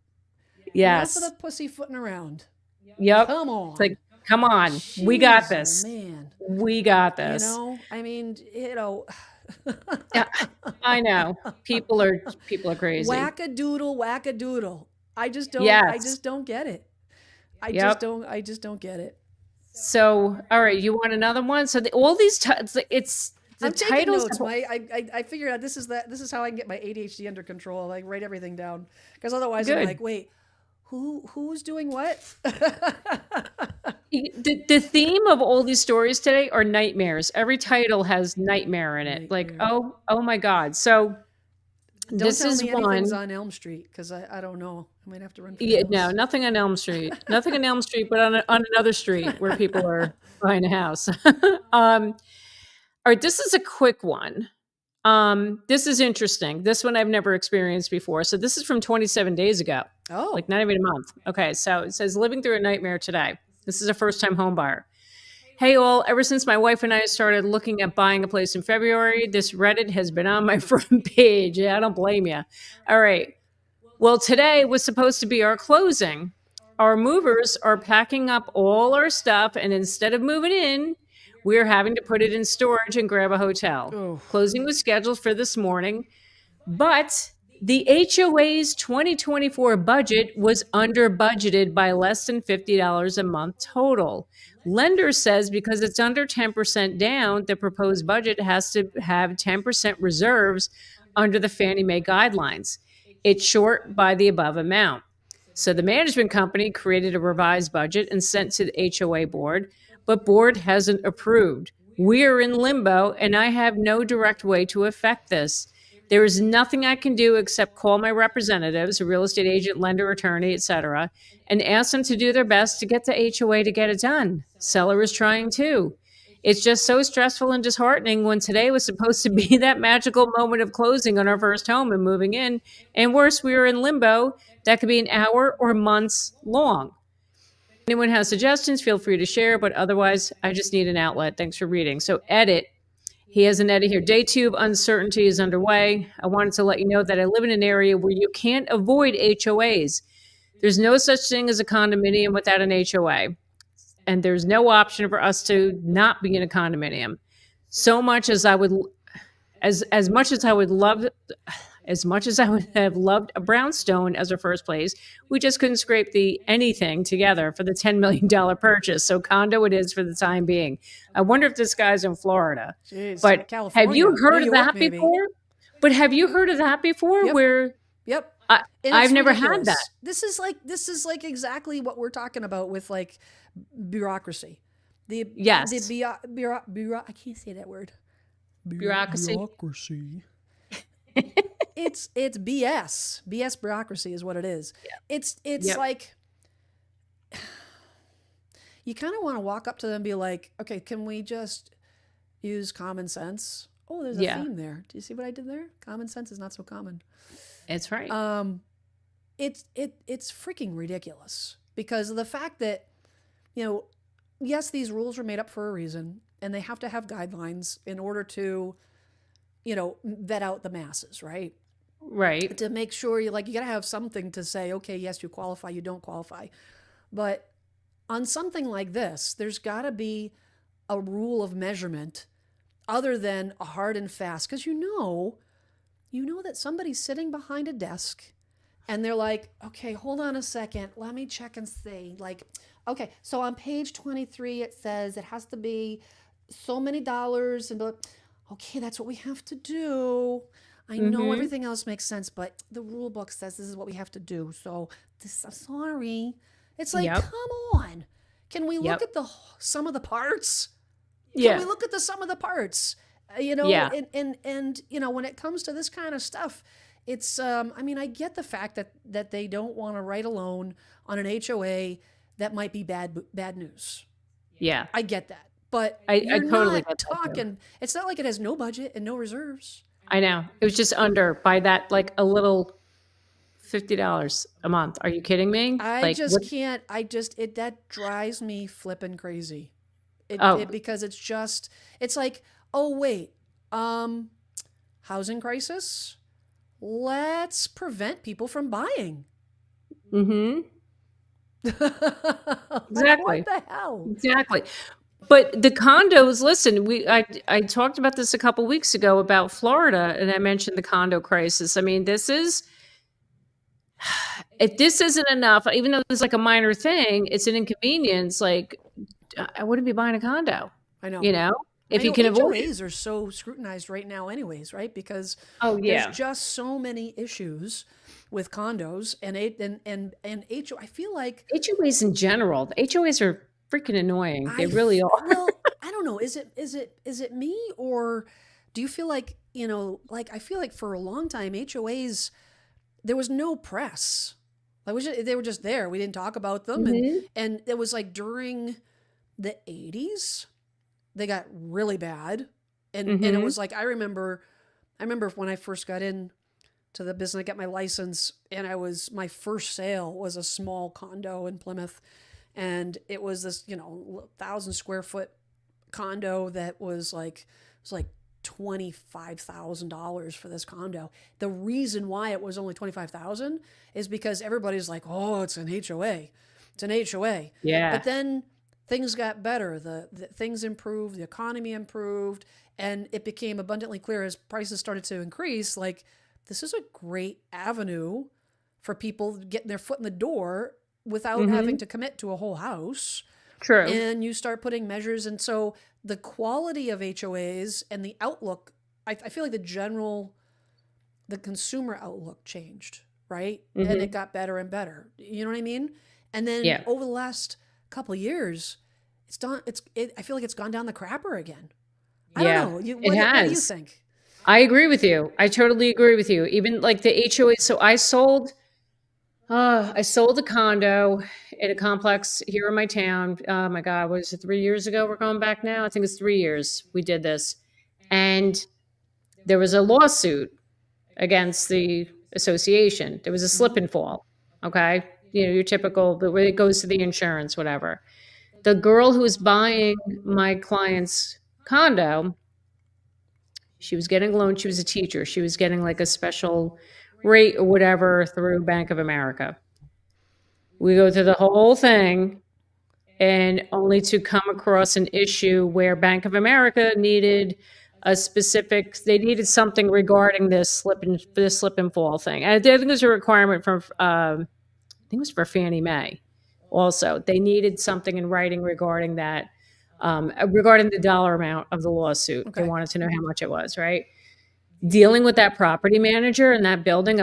Yes. Enough of the pussyfooting around. Yep. Come on. It's like, come on. Jeez, we got this. Man. We got this. I mean, yeah, I know. People are crazy. Whack-a-doodle. I just don't get it. I just don't get it. So, all right, you want another one? So all these it's the I'm taking titles. Notes. I figured out this is how I can get my ADHD under control. I write everything down because otherwise I'm like, wait, who's doing what? The theme of all these stories today are nightmares. Every title has nightmare in it. Like, oh my God. So this is one. Anything's on Elm Street because I don't know. I might have to run. No, nothing on Elm Street. Nothing on Elm Street, but on another street where people are buying a house. All right, this is a quick one. This is interesting. This one I've never experienced before. So this is from 27 days ago. Oh. Like not even a month. Okay, so it says, living through a nightmare today. This is a first-time home buyer. Hey all, ever since my wife and I started looking at buying a place in February, this Reddit has been on my front page. Yeah, I don't blame you. All right. Well, today was supposed to be our closing. Our movers are packing up all our stuff, and instead of moving in, we're having to put it in storage and grab a hotel. Oh. Closing was scheduled for this morning, but the HOA's 2024 budget was under budgeted by less than $50 a month total, Lender says because it's under 10% down, the proposed budget has to have 10% reserves under the Fannie Mae guidelines. It's short by the above amount. So the management company created a revised budget and sent to the HOA board, but board hasn't approved. We're in limbo, and I have no direct way to affect this. There is nothing I can do except call my representatives, a real estate agent, lender, attorney, etc., and ask them to do their best to get the HOA to get it done. Seller is trying too. It's just so stressful and disheartening when today was supposed to be that magical moment of closing on our first home and moving in. And worse, we were in limbo. That could be an hour or months long. If anyone has suggestions, feel free to share, but otherwise, I just need an outlet. Thanks for reading. So, edit. He has an edit here. Day 2 of uncertainty is underway. I wanted to let you know that I live in an area where you can't avoid HOAs. There's no such thing as a condominium without an HOA. And there's no option for us to not be in a condominium. So much as I would, as much as I would love, as much as I would have loved a brownstone as our first place, we just couldn't scrape the anything together for the $10 million purchase. So condo it is for the time being. I wonder if this guy's in Florida. Jeez, But California, have you heard New of York, that maybe. before? But have you heard of that before? Yep. Where Yep. I, And I've it's never had ridiculous. that. This is like exactly what we're talking about with like bureaucracy. Yes. I can't say that word. Bureaucracy. Bureaucracy. It's BS. BS bureaucracy is what it is. Yeah. It's Yep. like you kind of want to walk up to them and be like, okay, can we just use common sense? Oh, there's a Yeah. theme there. Do you see what I did there? Common sense is not so common. It's right. It's freaking ridiculous because of the fact that, yes, these rules were made up for a reason and they have to have guidelines in order to, vet out the masses, right? Right. To make sure you got to have something to say, okay, yes, you qualify, you don't qualify. But on something like this, there's got to be a rule of measurement other than a hard and fast, because you know that somebody's sitting behind a desk and they're like, okay, hold on a second, let me check and see. Like, okay, so on page 23 it says it has to be so many dollars, and okay, that's what we have to do. I know everything else makes sense, but the rule book says this is what we have to do. So I'm sorry. It's like, Yep. come on. Can we look Yep. at the sum of the parts? Yeah. Can we look at the sum of the parts? Yeah. And when it comes to this kind of stuff, it's I get the fact that they don't want to write a loan on an HOA that might be bad news. Yeah. I get that. But I you're totally not get that, too. talking. It's not like it has no budget and no reserves. I know. It was just under by that, like a little $50 a month. Are you kidding me? I just can't. That drives me flipping crazy. Because it's like, oh wait, housing crisis. Let's prevent people from buying. Mm-hmm. Like, Exactly. what the hell? Exactly. But the condos, listen, I talked about this a couple weeks ago about Florida, and I mentioned the condo crisis. I mean, if this isn't enough, even though it's like a minor thing, it's an inconvenience. Like, I wouldn't be buying a condo. I know. If you can avoid it. HOAs are so scrutinized right now, anyways, right? Because yeah. there's just so many issues with condos and HOA. I feel like HOAs in general, the HOAs are freaking annoying. They really are. Well, I don't know. Is it me, or do you feel like I feel like for a long time HOAs there was no press. Like they were just there. We didn't talk about them, and it was like during the 80s they got really bad, and it was like I remember when I first got in to the business, I got my license, and my first sale was a small condo in Plymouth. And it was this, 1,000 square foot condo that was like $25,000 for this condo. The reason why it was only $25,000 is because everybody's like, oh, it's an HOA. It's an HOA. Yeah. But then things got better. The things improved, the economy improved, and it became abundantly clear as prices started to increase, like this is a great avenue for people getting their foot in the door without having to commit to a whole house, True. and you start putting measures. And so the quality of HOAs and the outlook, I feel like the consumer outlook changed, right? And it Hmm. got better and better. You know what I mean? And then Yeah. over the last couple of years, I feel like it's gone down the crapper again. I don't Yeah. know. It What do you has. think? I agree with you. I totally agree with you. Even like the HOA. So I sold a condo in a complex here in my town. Oh my God, was it 3 years ago? We're going back now. I think it's 3 years we did this. And there was a lawsuit against the association. There was a slip Hmm. and fall. Okay. Your typical, the way it goes to the insurance, whatever. The girl who was buying my client's condo, she was getting a loan. She was a teacher. She was getting like a special rate or whatever through Bank of America. We go through the whole thing and only to come across an issue where Bank of America needed they needed something regarding this slip and fall thing. And I think it was a requirement from, I think it was for Fannie Mae. Also, they needed something in writing regarding the dollar amount of the lawsuit. They Okay. wanted to know how much it was, right? Dealing with that property manager in that building,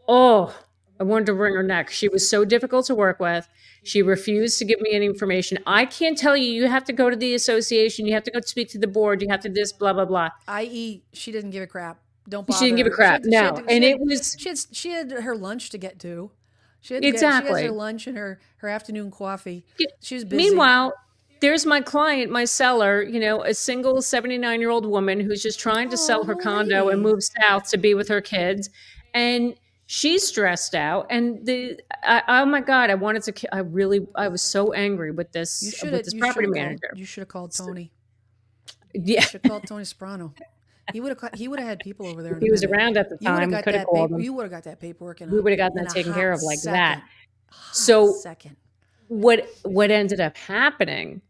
oh, I wanted to wring her neck. She was so difficult to work with. She refused to give me any information. I can't tell you, you have to go to the association, you have to go speak to the board, you have to this, blah, blah, blah. I.e., she didn't give a crap. Don't She didn't bother give a her. crap. No. And it was She had her lunch to get to. She has her exactly. lunch and her afternoon coffee. Yeah. She was busy. Meanwhile, there's my client, my seller, a single 79-year-old woman who's just trying to Oh, sell her the condo and lady. move south to be with her kids. And she's stressed out. And oh my God, I was so angry with this property manager. You should have called Tony. You Yeah, should have called Tony Soprano. He would have had people over there in a he was minute. around at the time. We could have called him. You would have got that paperwork We would have gotten in that a taken care hot of like that. second. Hot So second. what ended up happening,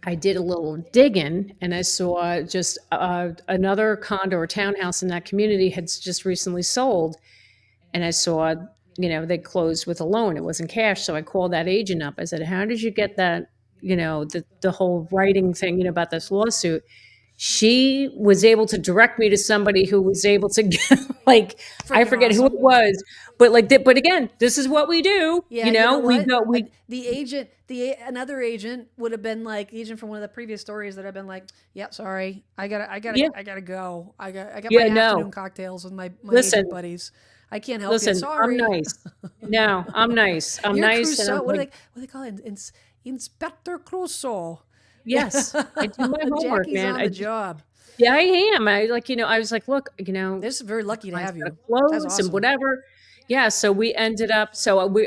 I did a little digging and I saw just another condo or townhouse in that community had just recently sold. And I saw, they closed with a loan. It wasn't cash. So I called that agent up. I said, how did you get that, the whole writing thing, about this lawsuit? She was able to direct me to somebody who was able to get, like, I Freaking forget who it awesome. was, but but again, this is what we do. Yeah, you know We what? go, we, Another agent would have been like the agent from one of the previous stories that have been like, "Yep, sorry, yeah, I gotta go. I got my yeah, no, afternoon cocktails with my agent listen, buddies. I can't help you. listen, I'm Sorry." nice. No, I'm nice. I'm You're nice. And Crusoe. I'm like, What do they call it? Inspector Crusoe. Yeah, yes, I do my homework, Jackie's man. on the job. Yeah, I am. I was like, look, They're just very lucky to client's have got to you. That's close and awesome. whatever. Yeah, so we ended up.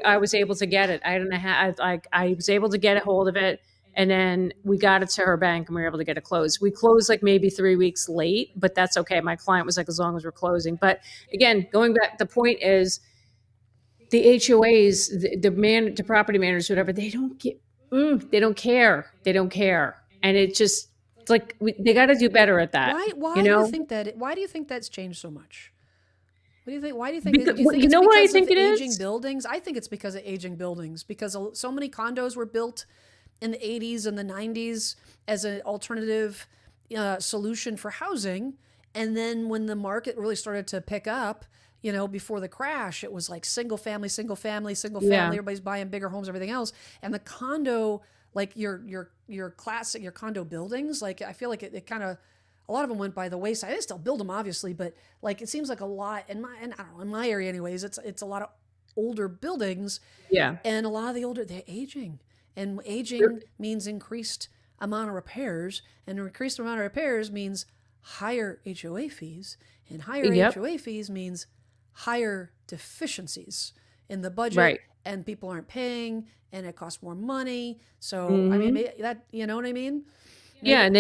I was able to get it. I don't know how. I was able to get a hold of it, and then we got it to her bank, and we were able to get it closed. We closed like maybe 3 weeks late, but that's okay. My client was like, as long as we're closing. But again, going back, the point is the HOAs, the property managers, whatever. They don't care. They don't care, and it just it's like they got to do better at that. Why do you think that? Why do you think that's changed so much? What do you think? Why do you think? Because, Do you think you it's know what I because of think it aging is? buildings? I think it's because of aging buildings. Because so many condos were built in the '80s and the '90s as an alternative solution for housing, and then when the market really started to pick up, before the crash, it was like single family, single family, single Yeah. family. Everybody's buying bigger homes, everything else, and the condo, like your classic, your condo buildings, like I feel like it kind of a lot of them went by the wayside. They still build them, obviously, but like it seems like a lot and I don't know, in my area, anyways. It's a lot of older buildings, Yeah. and a lot of the older they're aging, and aging means increased amount of repairs, and increased amount of repairs means higher HOA fees, and higher Yep. HOA fees means higher deficiencies in the budget, Right. and people aren't paying, and it costs more money. So I mean, Hmm. that you know what I mean? Yeah, Maybe. and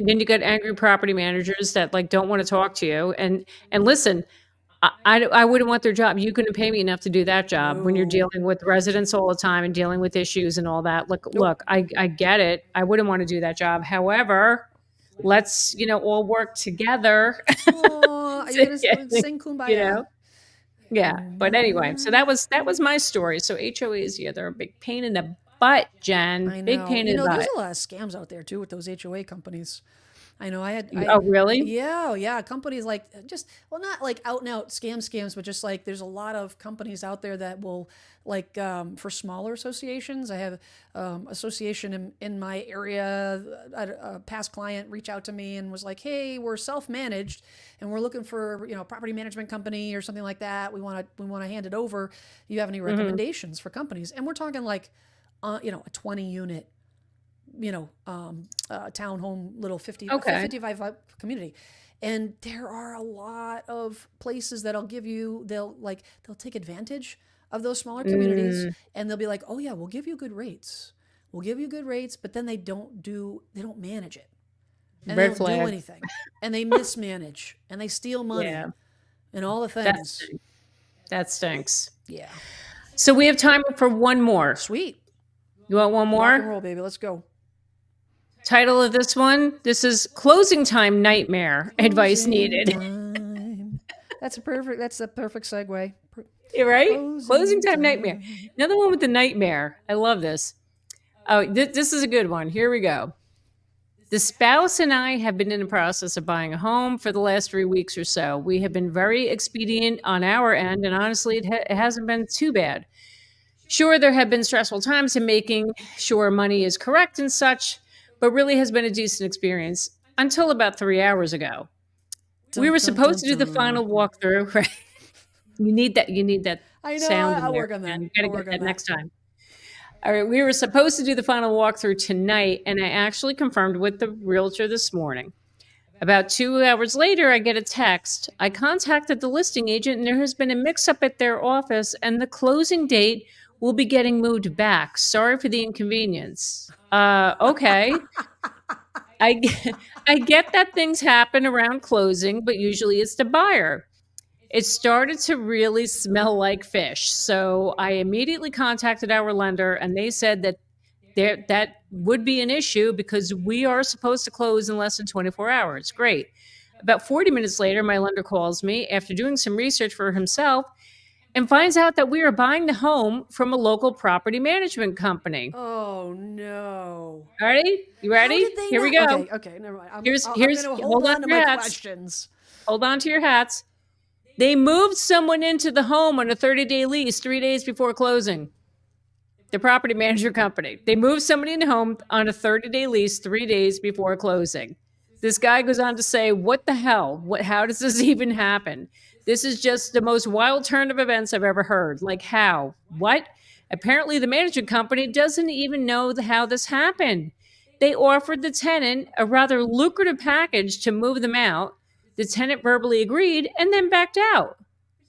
then you got angry property managers that like don't want to talk to you. And listen, I wouldn't want their job. You couldn't pay me enough to do that job when you're No. dealing with residents all the time and dealing with issues and all that. Nope. Look, I get it. I wouldn't want to do that job. However, let's all work together Oh, are you to gonna sing you "Kumbaya"? know. Yeah. But anyway, so Kumbaya. that was my story. So HOAs, yeah, they're a big pain in the butt, Jen. I Big know. pain in the There's butt. a lot of scams out there too with those HOA companies. I know. Oh, really? Yeah. Companies like not like out and out scams, but just like there's a lot of companies out there that will like for smaller associations. I have association in my area. A past client reached out to me and was like, "Hey, we're self-managed and we're looking for property management company or something like that. We want to hand it over. Do you have any recommendations for companies?" And we're talking like a 20 unit townhome little 55 community. And there are a lot of places that'll they'll take advantage of those smaller communities and they'll be like, "Oh yeah, we'll give you good rates. We'll give you good rates," but then they don't manage it. And they Red don't do flag. anything. And they mismanage and they steal money Yeah. and all the That things. stinks. That stinks. Yeah. So we have time for one more. Sweet. You want one Rock and more? roll, baby. Let's go. Title of this one, this is Closing Time Nightmare. Advice needed. Time. That's a perfect segue. You're right? Closing time nightmare. Another one with the nightmare. I love this. Oh, this is a good one. Here we go. The spouse and I have been in the process of buying a home for the last 3 weeks or so. We have been very expedient on our end, and honestly, it hasn't been too bad. Sure, there have been stressful times in making sure money is correct and such, but really has been a decent experience until about 3 hours ago. We were supposed to do the final walkthrough, right? You need that I know. sound in I'll there. work on that. You gotta I'll work get on that next time. All right, we were supposed to do the final walkthrough tonight, and I actually confirmed with the realtor this morning. About 2 hours later, I get a text. I contacted the listing agent, and there has been a mix-up at their office, and the closing date will be getting moved back. Sorry for the inconvenience. Okay. I get that things happen around closing, but usually it's the buyer. It started to really smell like fish. So I immediately contacted our lender, and they said that that would be an issue because we are supposed to close in less than 24 hours. Great. About 40 minutes later, my lender calls me after doing some research for himself and finds out that we are buying the home from a local property management company. Oh no! Ready? You ready? How did they Here we not? go. Okay, never mind. I'm Here's going to hold on to my questions. Hold on to your hats. They moved someone into the home on a 30-day lease 3 days before closing. The property management company. They moved somebody in the home on a 30-day lease 3 days before closing. This guy goes on to say, "What the hell? How does this even happen? This is just the most wild turn of events I've ever heard. Like how? What?" Apparently, the management company doesn't even know how this happened. They offered the tenant a rather lucrative package to move them out. The tenant verbally agreed and then backed out,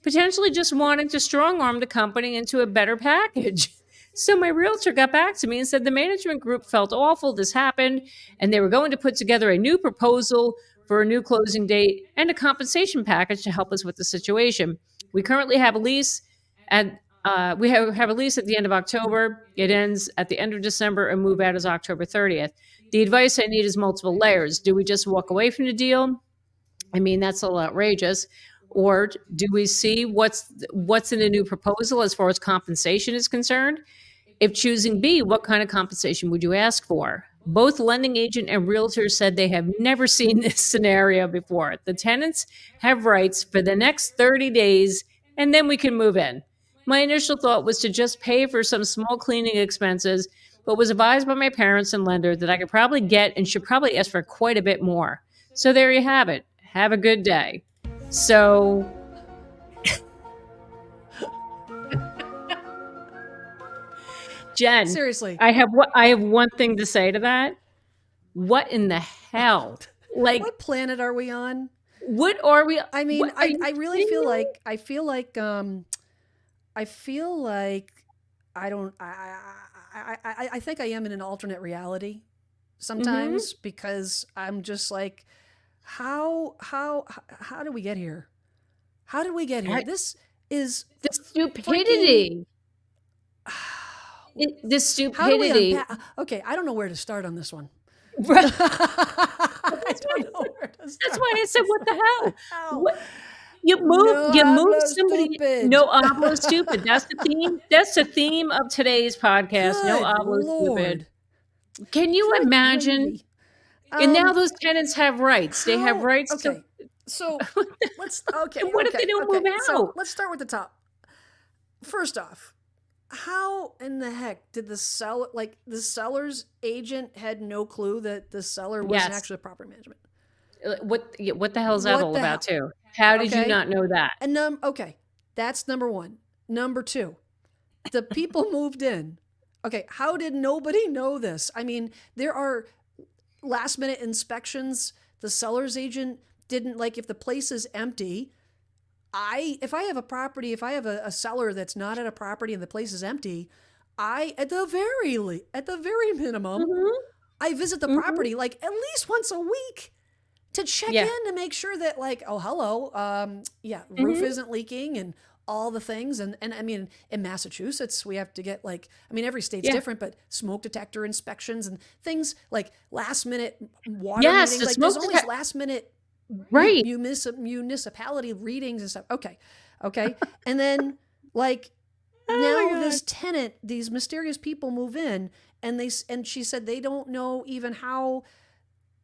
potentially just wanting to strong arm the company into a better package. So my realtor got back to me and said the management group felt awful this happened, and they were going to put together a new proposal for a new closing date and a compensation package to help us with the situation. We currently have a lease at we have a lease at the end of October. It ends at the end of December, and move out is October 30th. The advice I need is multiple layers. Do we just walk away from the deal? I mean, that's a little outrageous. Or do we see what's in a new proposal as far as compensation is concerned? If choosing B, what kind of compensation would you ask for? Both lending agent and realtor said they have never seen this scenario before. The tenants have rights for the next 30 days, and then we can move in. My initial thought was to just pay for some small cleaning expenses, but was advised by my parents and lender that I could probably get and should probably ask for quite a bit more. So there you have it. Have a good day. So Jen, Seriously, I have one thing to say to that. What in the hell? Like, what planet are we on? what are we? I mean, I really feel like like I don't I think I am in an alternate reality sometimes because I'm just like, how do we get here? How did we get here? This is the stupidity. The How do we stupidity. Okay, I don't know where to start on this one. Right. I don't know where to start. That's why I said, what the hell? How? What? No you move hablo somebody. stupid. No hablo stupid. That's the theme. That's the theme of today's podcast. No Good hablo stupid. Lord. Can you Good imagine? gravy. And now those tenants have rights. They have How? rights to. Okay. So let's. Okay. And what if they don't move So out? let's start with the top. First off, how in the heck did the seller, like the seller's agent, had no clue that the seller wasn't Yes. actually property management? What the hell is that What all the about hell? too? How did you Okay. not know that? And okay, that's number one. Number two, the people moved in. Okay, how did nobody know this? I mean, there are last minute inspections. The seller's agent didn't, like, if the place is empty. If I have a property, if I have a seller that's not at a property and the place is empty, at the very minimum, Mhm. I visit the Mhm. property like at least once a week to check Yeah. in to make sure that, like, oh, hello, roof Mhm. isn't leaking and all the things. And I mean, in Massachusetts, we have to get, like, I mean, every state's Yeah. different, but smoke detector inspections and things like last minute water Yes, meetings. the Like, there's smoke always detec- last minute Right. municipality readings and stuff. Okay. And then, like, Oh now my God. this tenant, these mysterious people move in, and she said they don't know even how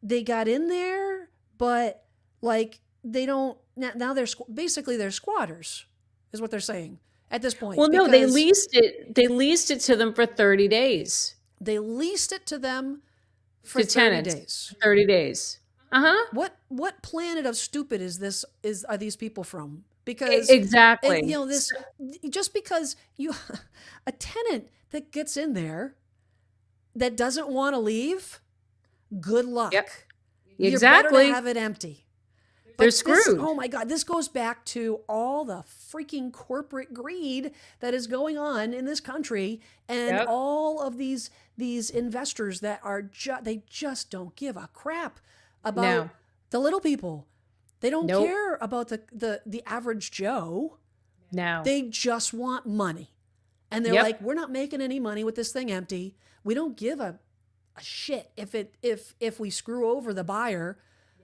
they got in there, but, like, they don't now they're basically they're squatters, is what they're saying at this point. Well, no, they because leased it. They leased it to them for 30 days. they leased it to them for To 30 tenants. days. 30 days. Uh-huh. What planet of stupid are these people from? Because Exactly. this, just because you a tenant that gets in there that doesn't want to leave, good luck. Yep. You're Exactly. better to have it empty. They're But screwed. oh my God, this goes back to all the freaking corporate greed that is going on in this country, and Yep. all of these investors that are they just don't give a crap about No. the little people. They don't Nope. care about the average Joe. No. They just want money. And they're Yep. like, we're not making any money with this thing empty. We don't give a shit if we screw over the buyer,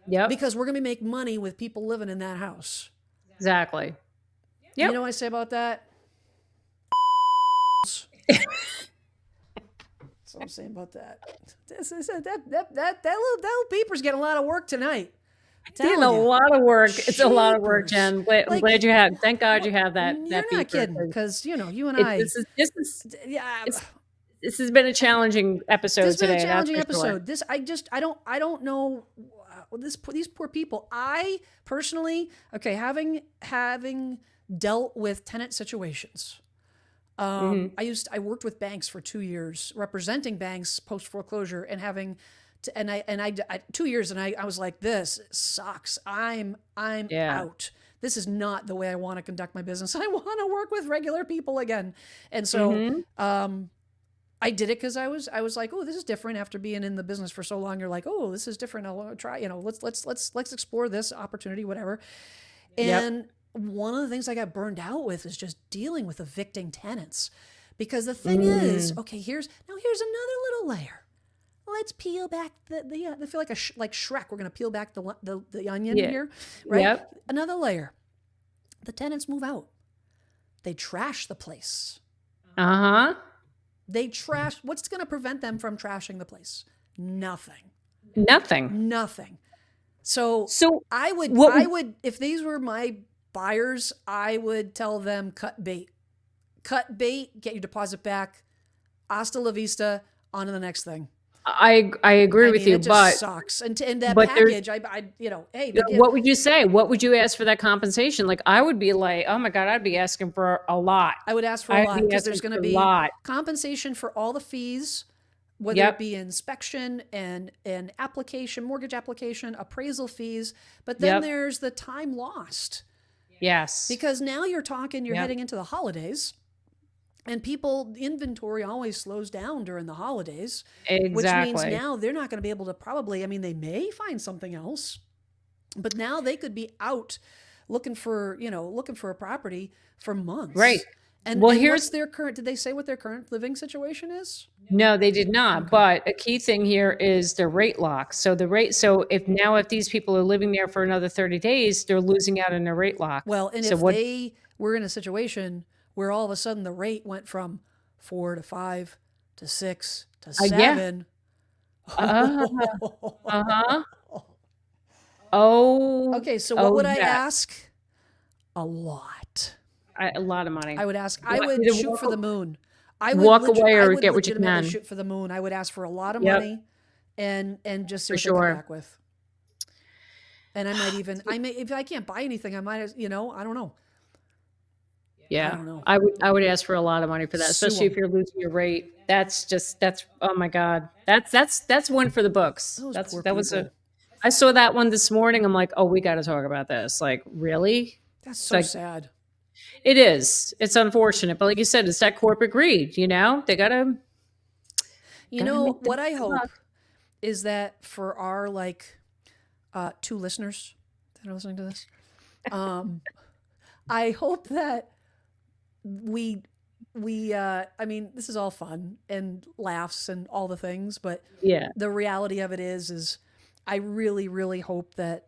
Yep. because we're going to make money with people living in that house. Exactly. Yep. You know what I say about that? That's what I'm saying about that. That little beeper's getting a lot of work tonight. It's a lot of work. It's a lot of work, Jeepers. Jen. I'm Like, glad you have. Thank God you have that. You're that not beeper, kidding, 'cause because you and I. Yeah, this has been a challenging episode this has been today. a challenging that's for sure. episode. This I don't know. These poor people. I personally, okay, having dealt with tenant situations. I worked with banks for 2 years, representing banks post foreclosure, and having to, and I 2 years, and I was like, this sucks. I'm Yeah. out. This is not the way I want to conduct my business. I want to work with regular people again. And so I did it because I was like, oh, this is different. After being in the business for so long, you're like, oh, this is different. I'll try. Let's explore this opportunity, whatever. And one of the things I got burned out with is just dealing with evicting tenants, because the thing is, okay, here's another little layer. Let's peel back I feel like like Shrek. We're gonna peel back the onion here, right? Yep. Another layer. The tenants move out. They trash the place. Uh-huh. They trash. What's going to prevent them from trashing the place? Nothing. Nothing. So I would, if these were my buyers, I would tell them cut bait, get your deposit back. Hasta la vista. On to the next thing. I agree with you, it just but sucks. And that but package, hey, what would you say? What would you ask for that compensation? Like, I would be like, oh my God, I'd be asking for a lot. I would ask for a lot, because there's going to be lot. compensation for all the fees, whether it be inspection and application, mortgage application, appraisal fees. But then there's the time lost. Yes. Because now you're heading into the holidays, and inventory always slows down during the holidays. Exactly. Which means now they're not going to be able to they may find something else, but now they could be out looking for a property for months. Right. And, Well, and here's what's their current, did they say what their current living situation is? no, they did not. Okay. But a key thing here is the rate lock. So the rate, so if these people are living there for another 30 days, they're losing out on their rate lock. Well, and So if what, they were in a situation where all of a sudden the rate went from 4 to 5 to 6 to yeah. 7. Uh, uh-huh. Oh, Okay, so what oh would I yeah. ask? A lot. A lot of money. I would ask, I What, would either shoot for the moon. walk away I or would get what you legitimately can. shoot for the moon. I would ask for a lot of Yep, money and just see for what they come sure. back with. And I might even, if I can't buy anything, I might, I don't know. I Yeah, don't know. I would ask for a lot of money for that, Sue especially if them. you're losing your rate. That's oh my God. That's one for the books. Those poor That was a people. I saw that one this morning. I'm like, oh, we got to talk about this. Like, really? That's It's so like sad. it is. It's unfortunate, but like you said, it's that corporate greed. They gotta make the What I big hope buck. is that for our 2 listeners that are listening to this, I hope that we I mean, this is all fun and laughs and all the things, but Yeah, the reality of it is I really, really hope that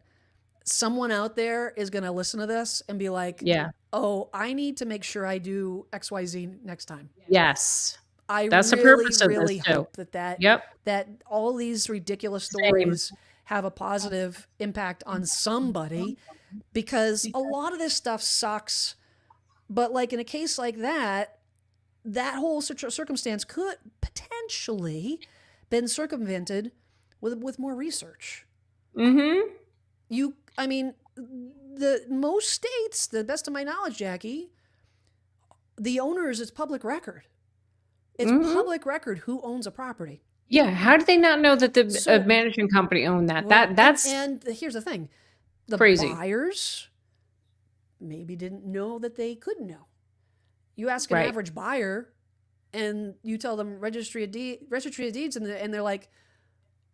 someone out there is going to listen to this and be like, yeah, oh, I need to make sure I do XYZ next time. yes. I That's the really, purpose of really this too. hope that Yep, that all these ridiculous same. stories have a positive impact on somebody, because a lot of this stuff sucks. But like in a case like that, that whole circumstance could potentially been circumvented with more research. Mm-hmm. I mean, the most states, the best of my knowledge, Jackie, the owners, it's public record. It's Mm-hmm. public record who owns a property. Yeah. How did they not know that the So, management company owned that? well, That's and here's the thing: the crazy. buyers maybe didn't know that they couldn't know. You ask an Right. average buyer, and you tell them registry of deeds, and they're like,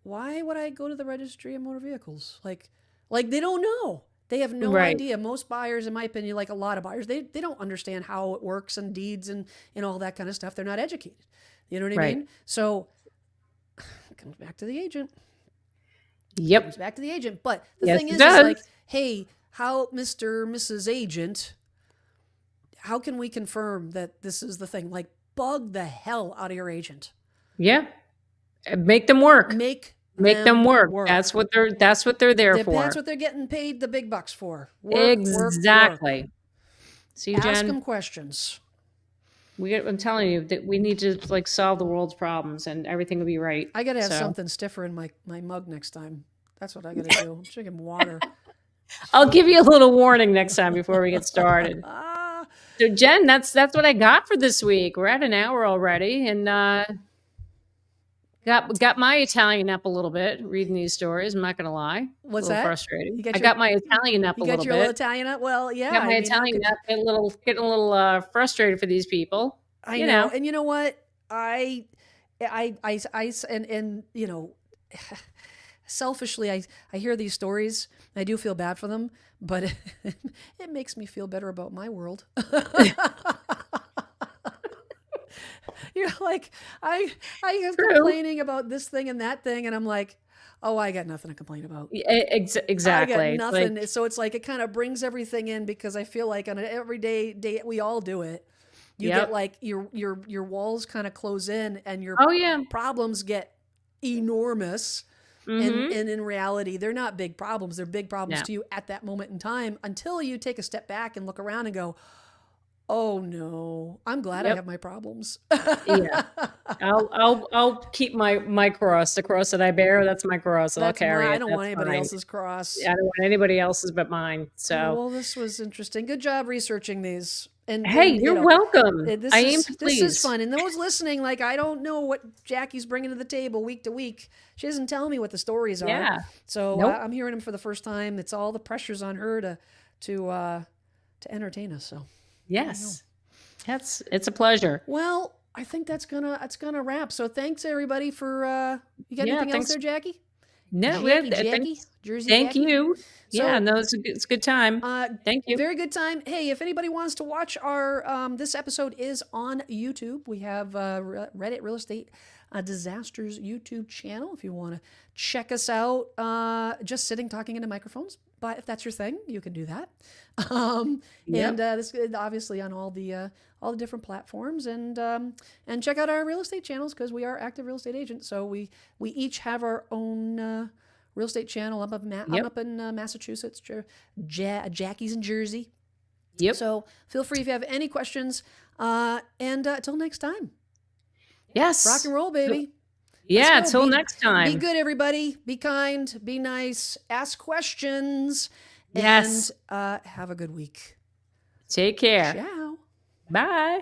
"Why would I go to the registry of motor vehicles?" Like they don't know. They have no Right. idea. Most buyers, in my opinion, like a lot of buyers, they don't understand how it works and deeds and all that kind of stuff. They're not educated. You know what I Right. mean? So it comes back to the agent. Yep. Comes back to the agent. But the Yes, thing it is does. like, hey, how Mr. Mrs. Agent, how can we confirm that this is the thing? Like, bug the hell out of your agent. Yeah. Make them work. Make Them work. That's what they're there for. That's what they're getting paid the big bucks for. Work, Exactly. work. See, Ask Jen, them questions. I'm telling you that we need to like solve the world's problems and everything will be right. I got to have So something stiffer in my mug next time. That's what I got to do. I'm drinking water. I'll give you a little warning next time before we get started. Ah, So Jen, that's what I got for this week. We're at an hour already, and got my Italian up a little bit reading these stories. I'm not gonna lie, what's a little that? frustrating. You got I your got my Italian up a you got little your little bit. Italian up? Well, yeah. Got my I mean, how Italian could up, getting a little frustrated for these people. I You know? know, And you know what? And selfishly, I hear these stories. And I do feel bad for them, but it makes me feel better about my world. You're like, I am true. complaining about this thing and that thing, and I'm like, oh, I got nothing to complain about. Exactly. I got Like, nothing. So it's like it kind of brings everything in, because I feel like on an everyday day we all do it. You get yep. like your walls kind of close in, and your Oh yeah. problems get enormous. Mm-hmm. And in reality, they're not big problems. They're big problems No. to you at that moment in time, until you take a step back and look around and go, oh no, I'm glad I Yep. have my problems. Yeah. I'll keep my cross, the cross that I bear. That's my cross, and I'll carry I it. don't want That's anybody fine. else's cross. I don't want anybody else's but mine. So, Well, this was interesting. Good job researing these. hey, you're welcome. I aim to This is please. fun. And those listening, like, I don't know what Jackie's bringing to the table week to week. She doesn't tell me what the stories are. Yeah. So Nope. I'm hearing them for the first time. It's all the pressures on her to entertain us. So Yes. It's a pleasure. well, I think that's gonna wrap. So thanks everybody for you got anything else thanks. there, Jackie? No, Jackie, Jersey thank Jackie. you. So, Yeah, no, it's a good time. Thank you. Very good time. Hey, if anybody wants to watch our this episode is on YouTube. We have Reddit Real Estate Disasters YouTube channel. If you want to check us out, just sitting talking into microphones. But if that's your thing, you can do that. And this is obviously on all the different platforms, and check out our real estate channels because we are active real estate agents. So we each have our own real estate channel. I'm up in Massachusetts, Jackie's in Jersey. Yep. So feel free if you have any questions. And until next time. Yes. Rock and roll, baby. Yeah, until next time. Be good, everybody. Be kind. Be nice. Ask questions. Yes. And have a good week. Take care. Ciao. Bye.